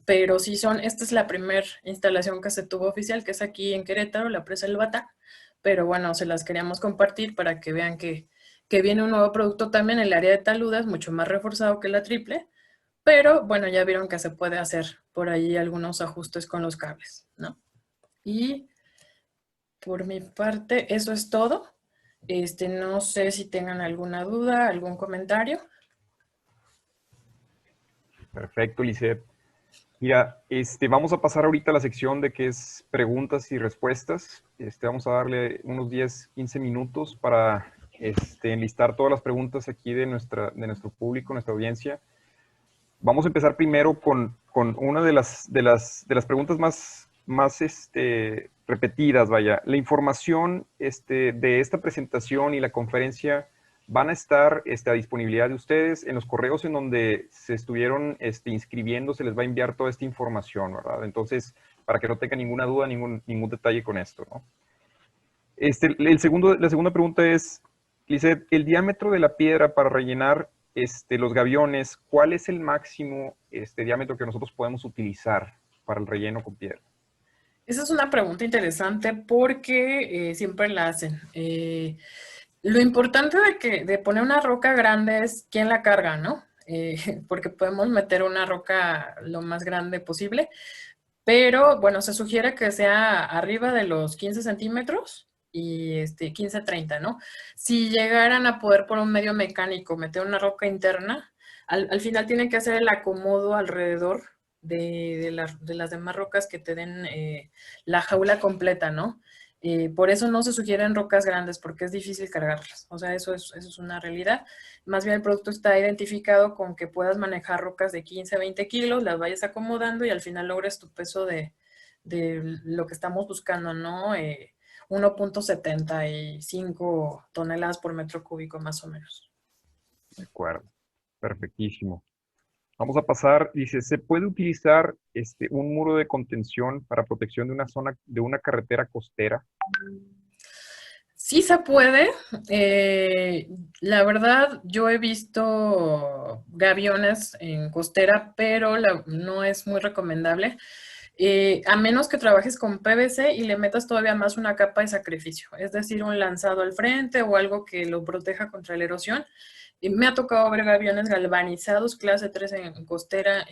S3: pero sí esta es la primera instalación que se tuvo oficial, que es aquí en Querétaro, la presa El Bata, pero bueno, se las queríamos compartir para que vean que viene un nuevo producto también en el área de taludas, mucho más reforzado que la triple, pero bueno, ya vieron que se puede hacer por ahí algunos ajustes con los cables, ¿no? Y por mi parte, eso es todo. No sé si tengan alguna duda, algún comentario.
S2: Perfecto, Lisette. Mira, vamos a pasar ahorita a la sección de que es preguntas y respuestas. Vamos a darle unos 10, 15 minutos para enlistar todas las preguntas aquí de nuestro público, nuestra audiencia. Vamos a empezar primero con una de las preguntas más repetidas, vaya. La información de esta presentación y la conferencia van a estar a disponibilidad de ustedes en los correos en donde se estuvieron inscribiendo, se les va a enviar toda esta información, ¿verdad? Entonces, para que no tengan ninguna duda, ningún detalle con esto, ¿no? La segunda pregunta es, Lisette, el diámetro de la piedra para rellenar los gaviones, ¿cuál es el máximo diámetro que nosotros podemos utilizar para el relleno con piedra?
S3: Esa es una pregunta interesante porque siempre la hacen. Lo importante de poner una roca grande es quién la carga, ¿no? Porque podemos meter una roca lo más grande posible, pero bueno, se sugiere que sea arriba de los 15 centímetros y 15-30, ¿no? Si llegaran a poder por un medio mecánico meter una roca interna, al final tienen que hacer el acomodo alrededor de las demás rocas que te den la jaula completa, ¿no? Por eso no se sugieren rocas grandes, porque es difícil cargarlas. O sea, eso es una realidad. Más bien el producto está identificado con que puedas manejar rocas de 15 a 20 kilos, las vayas acomodando y al final logres tu peso de lo que estamos buscando, ¿no? 1.75 toneladas por metro cúbico, más o menos.
S2: De acuerdo. Perfectísimo. Vamos a pasar, dice, ¿se puede utilizar un muro de contención para protección de una zona, de una carretera costera?
S3: Sí se puede. La verdad, yo he visto gaviones en costera, pero no es muy recomendable. A menos que trabajes con PVC y le metas todavía más una capa de sacrificio, es decir, un lanzado al frente o algo que lo proteja contra la erosión. Y me ha tocado ver gaviones galvanizados, clase 3 en costera,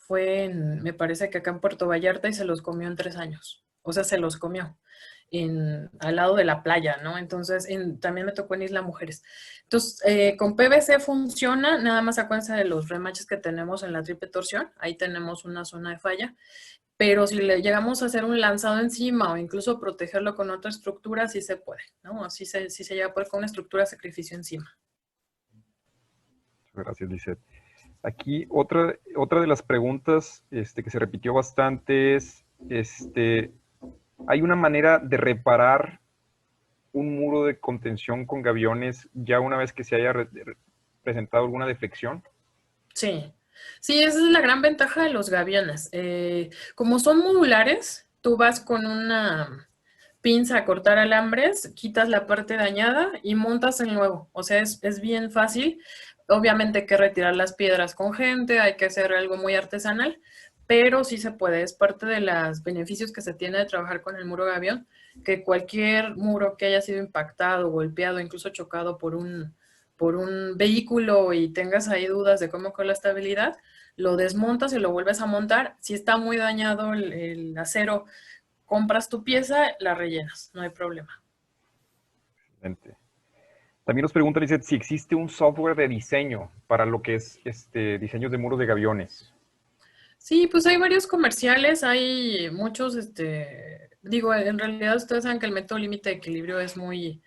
S3: me parece que acá en Puerto Vallarta, y se los comió en 3 años. O sea, se los comió al lado de la playa, ¿no? Entonces, también me tocó en Isla Mujeres. Entonces, con PVC funciona, nada más acuérdense de los remaches que tenemos en la triple torsión, ahí tenemos una zona de falla, pero si le llegamos a hacer un lanzado encima o incluso protegerlo con otra estructura, sí se puede, ¿no? Sí se llega a poder con una estructura de sacrificio encima.
S2: Gracias, Lisette. Aquí otra de las preguntas que se repitió bastante es, ¿hay una manera de reparar un muro de contención con gaviones ya una vez que se haya presentado alguna deflexión?
S3: Sí, sí, esa es la gran ventaja de los gaviones. Como son modulares, tú vas con una pinza a cortar alambres, quitas la parte dañada y montas el nuevo. O sea, es bien fácil. Obviamente hay que retirar las piedras con gente, hay que hacer algo muy artesanal, pero sí se puede. Es parte de los beneficios que se tiene de trabajar con el muro gavión, que cualquier muro que haya sido impactado, golpeado, incluso chocado por un vehículo y tengas ahí dudas de cómo con la estabilidad, lo desmontas y lo vuelves a montar. Si está muy dañado el acero, compras tu pieza, la rellenas, no hay problema.
S2: Excelente. También nos preguntan, dice, si existe un software de diseño para lo que es diseños de muros de gaviones.
S3: Sí, pues hay varios comerciales, hay muchos, digo, en realidad ustedes saben que el método límite de equilibrio es muy,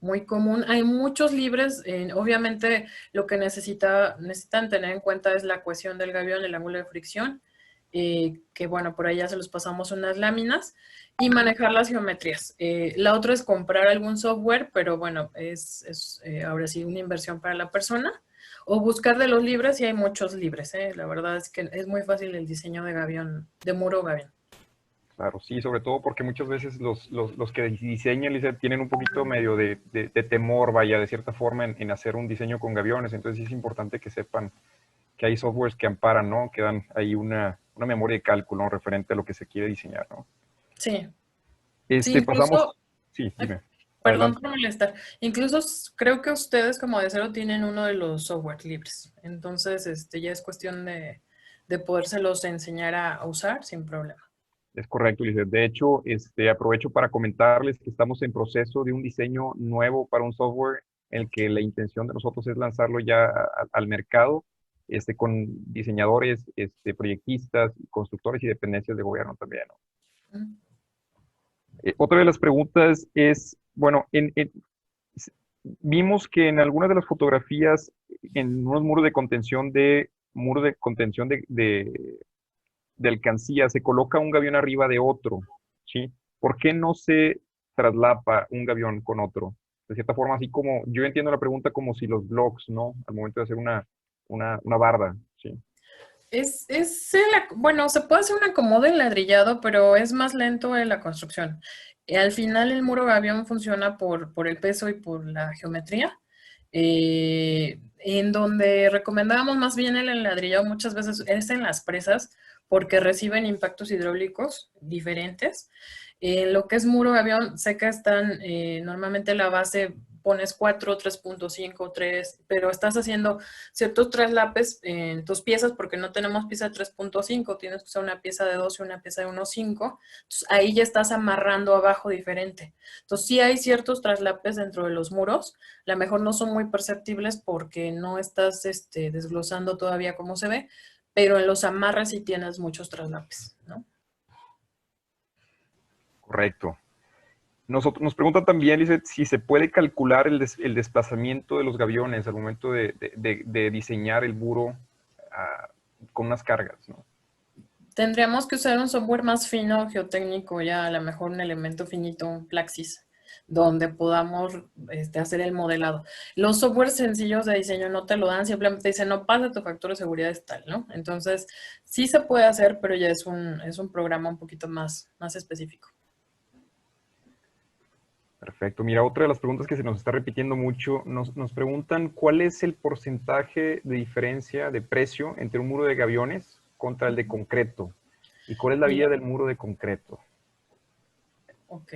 S3: muy común. Hay muchos libres, obviamente lo que necesitan tener en cuenta es la cohesión del gavión, el ángulo de fricción. que bueno, por ahí ya se los pasamos unas láminas, y manejar las geometrías. La otra es comprar algún software, pero bueno, es ahora sí una inversión para la persona, o buscar de los libres, y hay muchos libres, ¿eh? La verdad es que es muy fácil el diseño de gavión, de muro gavión.
S2: Claro, sí, sobre todo porque muchas veces los que diseñan tienen un poquito medio de temor, vaya, de cierta forma, en hacer un diseño con gaviones. Entonces sí es importante que sepan que hay softwares que amparan, ¿no? Que dan ahí una memoria de cálculo, ¿no? Referente a lo que se quiere diseñar, ¿no?
S3: Sí, sí,
S2: Pasamos.
S3: incluso,
S2: Sí,
S3: ay,
S2: dime.
S3: perdón
S2: Adelante.
S3: por molestar, incluso creo que ustedes como de cero tienen uno de los software libres, entonces ya es cuestión de podérselos enseñar a usar sin problema.
S2: Es correcto, Lizeth. De hecho, aprovecho para comentarles que estamos en proceso de un diseño nuevo para un software en el que la intención de nosotros es lanzarlo ya al mercado, con diseñadores, proyectistas, constructores y dependencias de gobierno también, ¿no?
S3: Mm.
S2: Otra de las preguntas es, bueno, s- vimos que en algunas de las fotografías, en unos muro de contención de alcancía, se coloca un gavión arriba de otro, ¿sí? ¿Por qué no se traslapa un gavión con otro? De cierta forma, así como, yo entiendo la pregunta como si los blocks, ¿no? Al momento de hacer una barda, ¿sí?
S3: Bueno, se puede hacer un acomodo enladrillado, pero es más lento en la construcción. Al final el muro gavión funciona por el peso y por la geometría, en donde recomendábamos más bien el enladrillado muchas veces es en las presas, porque reciben impactos hidráulicos diferentes. En lo que es muro gavión, sé que están, normalmente la base pones 4, 3.5, 3, pero estás haciendo ciertos traslapes en tus piezas porque no tenemos pieza de 3.5, tienes que usar una pieza de 2 y una pieza de 1.5, entonces ahí ya estás amarrando abajo diferente. Entonces sí hay ciertos traslapes dentro de los muros, a lo mejor no son muy perceptibles porque no estás desglosando todavía cómo se ve, pero en los amarres sí tienes muchos traslapes, ¿no?
S2: Correcto. Nos preguntan también, dice, si se puede calcular el desplazamiento de los gaviones al momento de diseñar el muro ah, con unas cargas, ¿no?
S3: Tendríamos que usar un software más fino, geotécnico, ya a lo mejor un elemento finito, un Plaxis, donde podamos hacer el modelado. Los softwares sencillos de diseño no te lo dan, simplemente dicen, no pasa, tu factor de seguridad es tal, ¿no? Entonces, sí se puede hacer, pero ya es un programa un poquito más específico.
S2: Perfecto. Mira, otra de las preguntas que se nos está repitiendo mucho, nos preguntan cuál es el porcentaje de diferencia de precio entre un muro de gaviones contra el de concreto y cuál es la vida
S3: Mira,
S2: del muro de concreto.
S3: ok.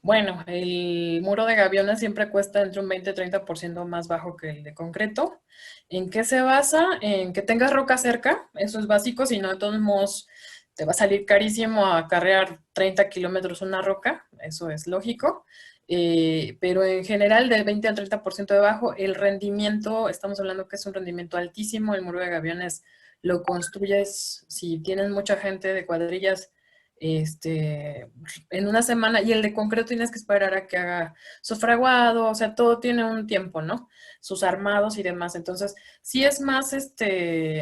S3: Bueno, el muro de gaviones siempre cuesta entre un 20 y 30% más bajo que el de concreto. ¿En qué se basa? En que tengas roca cerca, eso es básico, si no, de todos modos, te va a salir carísimo acarrear 30 kilómetros una roca, eso es lógico. Pero en general, del 20 al 30% de bajo, el rendimiento, estamos hablando que es un rendimiento altísimo, el muro de gaviones lo construyes, si tienes mucha gente de cuadrillas, en una semana, y el de concreto tienes que esperar a que haga su fraguado, o sea, todo tiene un tiempo, ¿no? Sus armados y demás. Entonces, sí es más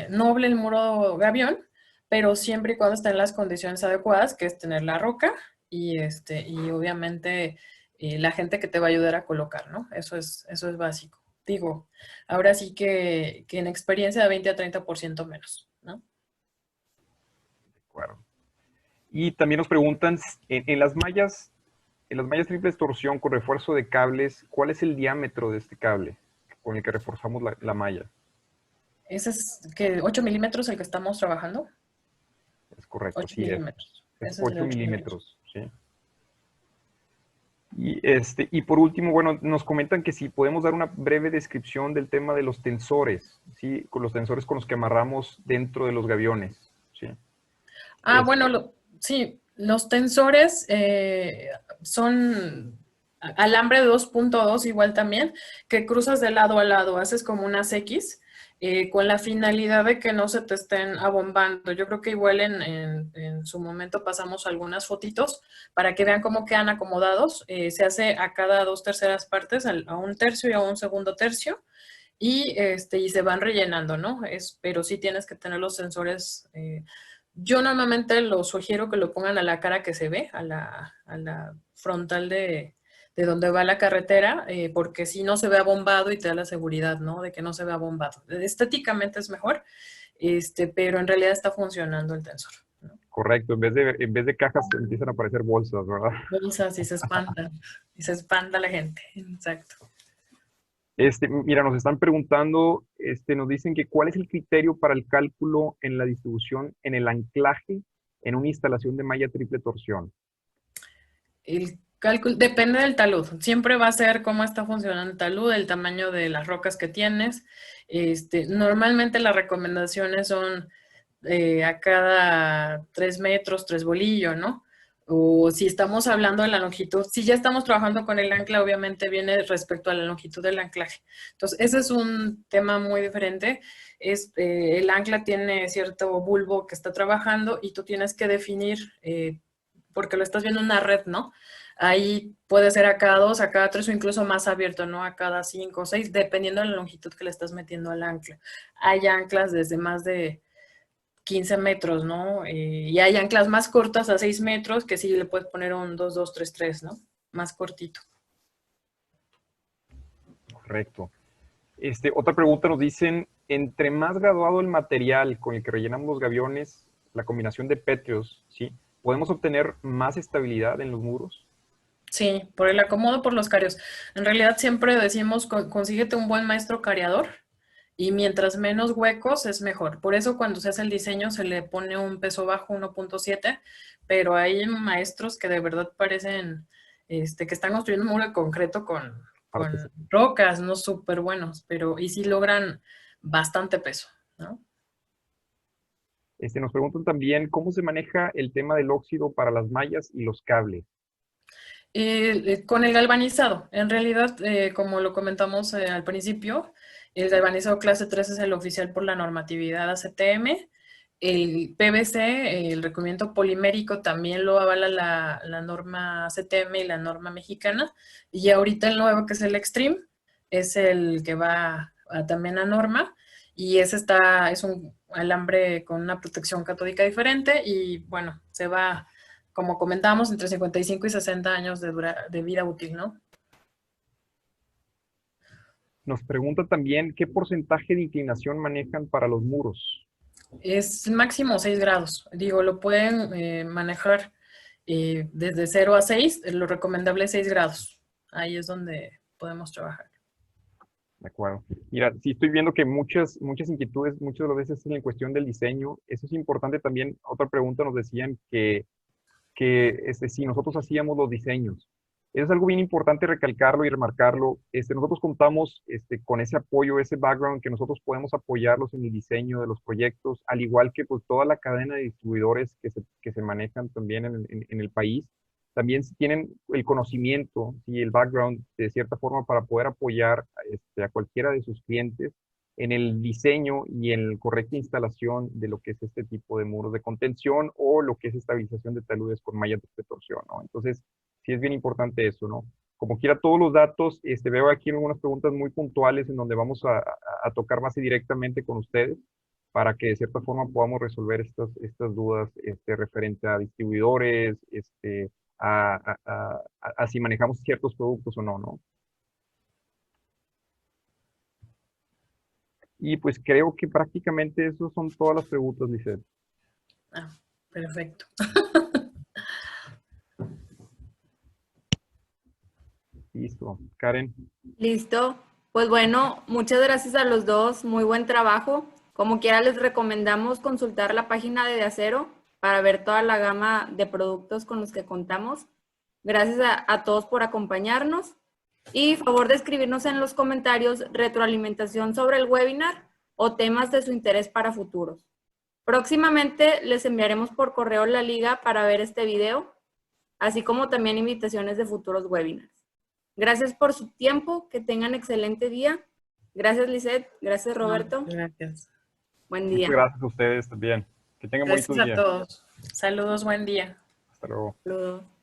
S3: noble el muro gavión, pero siempre y cuando estén las condiciones adecuadas, que es tener la roca y obviamente la gente que te va a ayudar a colocar, ¿no? Eso es básico. Digo, ahora sí que en experiencia de 20 a 30% menos, ¿no?
S2: Claro. Y también nos preguntan en las mallas triple extorsión con refuerzo de cables, ¿cuál es el diámetro de este cable con el que reforzamos la malla?
S3: Ese es que 8 milímetros el que estamos trabajando.
S2: Es correcto,
S3: 8
S2: sí es.
S3: milímetros.
S2: Es
S3: Ese es el de
S2: 8
S3: 8 milímetros.
S2: milímetros, ¿sí? Y por último, bueno, nos comentan que si podemos dar una breve descripción del tema de los tensores, ¿sí? Con los tensores con los que amarramos dentro de los gaviones, ¿sí?
S3: Ah, bueno, sí, los tensores son alambre de 2.2 igual también, que cruzas de lado a lado, haces como unas X, con la finalidad de que no se te estén abombando. Yo creo que igual en su momento pasamos algunas fotitos para que vean cómo quedan acomodados. Se hace a cada 2/3 partes, a un tercio y a un segundo tercio. Y se van rellenando, ¿no? Pero sí tienes que tener los sensores Yo normalmente lo sugiero que lo pongan a la cara que se ve, a la frontal de donde va la carretera, porque si no se ve abombado y te da la seguridad, ¿no? De que no se ve abombado. Estéticamente es mejor, pero en realidad está funcionando el tensor, ¿no?
S2: Correcto, en vez de cajas empiezan a aparecer bolsas, ¿verdad?
S3: Bolsas y se espanta la gente, exacto.
S2: Mira, nos están preguntando, nos dicen que cuál es el criterio para el cálculo en la distribución, en el anclaje, en una instalación de malla triple torsión.
S3: El cálculo depende del talud. Siempre va a ser cómo está funcionando el talud, el tamaño de las rocas que tienes. Normalmente las recomendaciones son a cada 3 metros, 3 bolillos, ¿no? O si estamos hablando de la longitud, si ya estamos trabajando con el ancla, obviamente viene respecto a la longitud del anclaje. Entonces, ese es un tema muy diferente. El ancla tiene cierto bulbo que está trabajando y tú tienes que definir, porque lo estás viendo en una red, ¿no? Ahí puede ser a cada 2, a cada 3 o incluso más abierto, ¿no? A cada 5 o 6, dependiendo de la longitud que le estás metiendo al ancla. Hay anclas desde más de 15 metros, ¿no? Y hay anclas más cortas a 6 metros que sí le puedes poner un 2, 2, 3, 3, ¿no? Más cortito.
S2: Correcto. Otra pregunta nos dicen, entre más graduado el material con el que rellenamos los gaviones, la combinación de pétreos, ¿sí? ¿Podemos obtener más estabilidad en los muros?
S3: Sí, por el acomodo, por los carios. En realidad siempre decimos, consíguete un buen maestro cariador y mientras menos huecos es mejor. Por eso cuando se hace el diseño se le pone un peso bajo, 1.7, pero hay maestros que de verdad parecen que están construyendo un muro de concreto con rocas, no súper buenos, pero y sí logran bastante peso, ¿no?
S2: Nos preguntan también cómo se maneja el tema del óxido para las mallas y los cables.
S3: Con el galvanizado, en realidad, como lo comentamos al principio, el galvanizado clase 3 es el oficial por la normatividad ACTM. El PVC, el recubrimiento polimérico, también lo avala la norma ACTM y la norma mexicana. Y ahorita el nuevo, que es el Extreme, es el que va también a norma. Y ese es un alambre con una protección catódica diferente y bueno, se va, como comentábamos, entre 55 y 60 años de vida útil, ¿no?
S2: Nos pregunta también qué porcentaje de inclinación manejan para los muros.
S3: Es máximo 6 grados. Digo, lo pueden manejar desde 0 a 6. Lo recomendable es 6 grados. Ahí es donde podemos trabajar.
S2: De acuerdo. Mira, sí estoy viendo que muchas inquietudes, muchas de las veces en cuestión del diseño. Eso es importante también. Otra pregunta nos decían que si nosotros hacíamos los diseños. Eso es algo bien importante recalcarlo y remarcarlo. Nosotros contamos con ese apoyo, ese background, que nosotros podemos apoyarlos en el diseño de los proyectos, al igual que pues, toda la cadena de distribuidores que se manejan también en el país. También tienen el conocimiento y el background de cierta forma para poder apoyar a cualquiera de sus clientes en el diseño y en la correcta instalación de lo que es este tipo de muros de contención o lo que es estabilización de taludes con malla de torsión, ¿no? Entonces, sí es bien importante eso, ¿no? Como quiera, todos los datos, veo aquí algunas preguntas muy puntuales en donde vamos a tocar más directamente con ustedes para que de cierta forma podamos resolver estas dudas referente a distribuidores, a si manejamos ciertos productos o no, ¿no? Y pues creo que prácticamente esas son todas las preguntas, Lizeth.
S3: Ah, perfecto.
S2: Listo. Karen.
S1: Listo. Pues bueno, muchas gracias a los dos. Muy buen trabajo. Como quiera, les recomendamos consultar la página de Acero para ver toda la gama de productos con los que contamos. Gracias a todos por acompañarnos. Y favor de escribirnos en los comentarios retroalimentación sobre el webinar o temas de su interés para futuros. Próximamente les enviaremos por correo la liga para ver este video, así como también invitaciones de futuros webinars. Gracias por su tiempo, que tengan excelente día. Gracias, Lizeth. Gracias, Roberto.
S3: Gracias.
S1: Buen día.
S2: Muchas gracias a ustedes también. Que tengan bonito día.
S3: Gracias a todos. Saludos, buen día.
S2: Hasta luego.
S1: Saludos.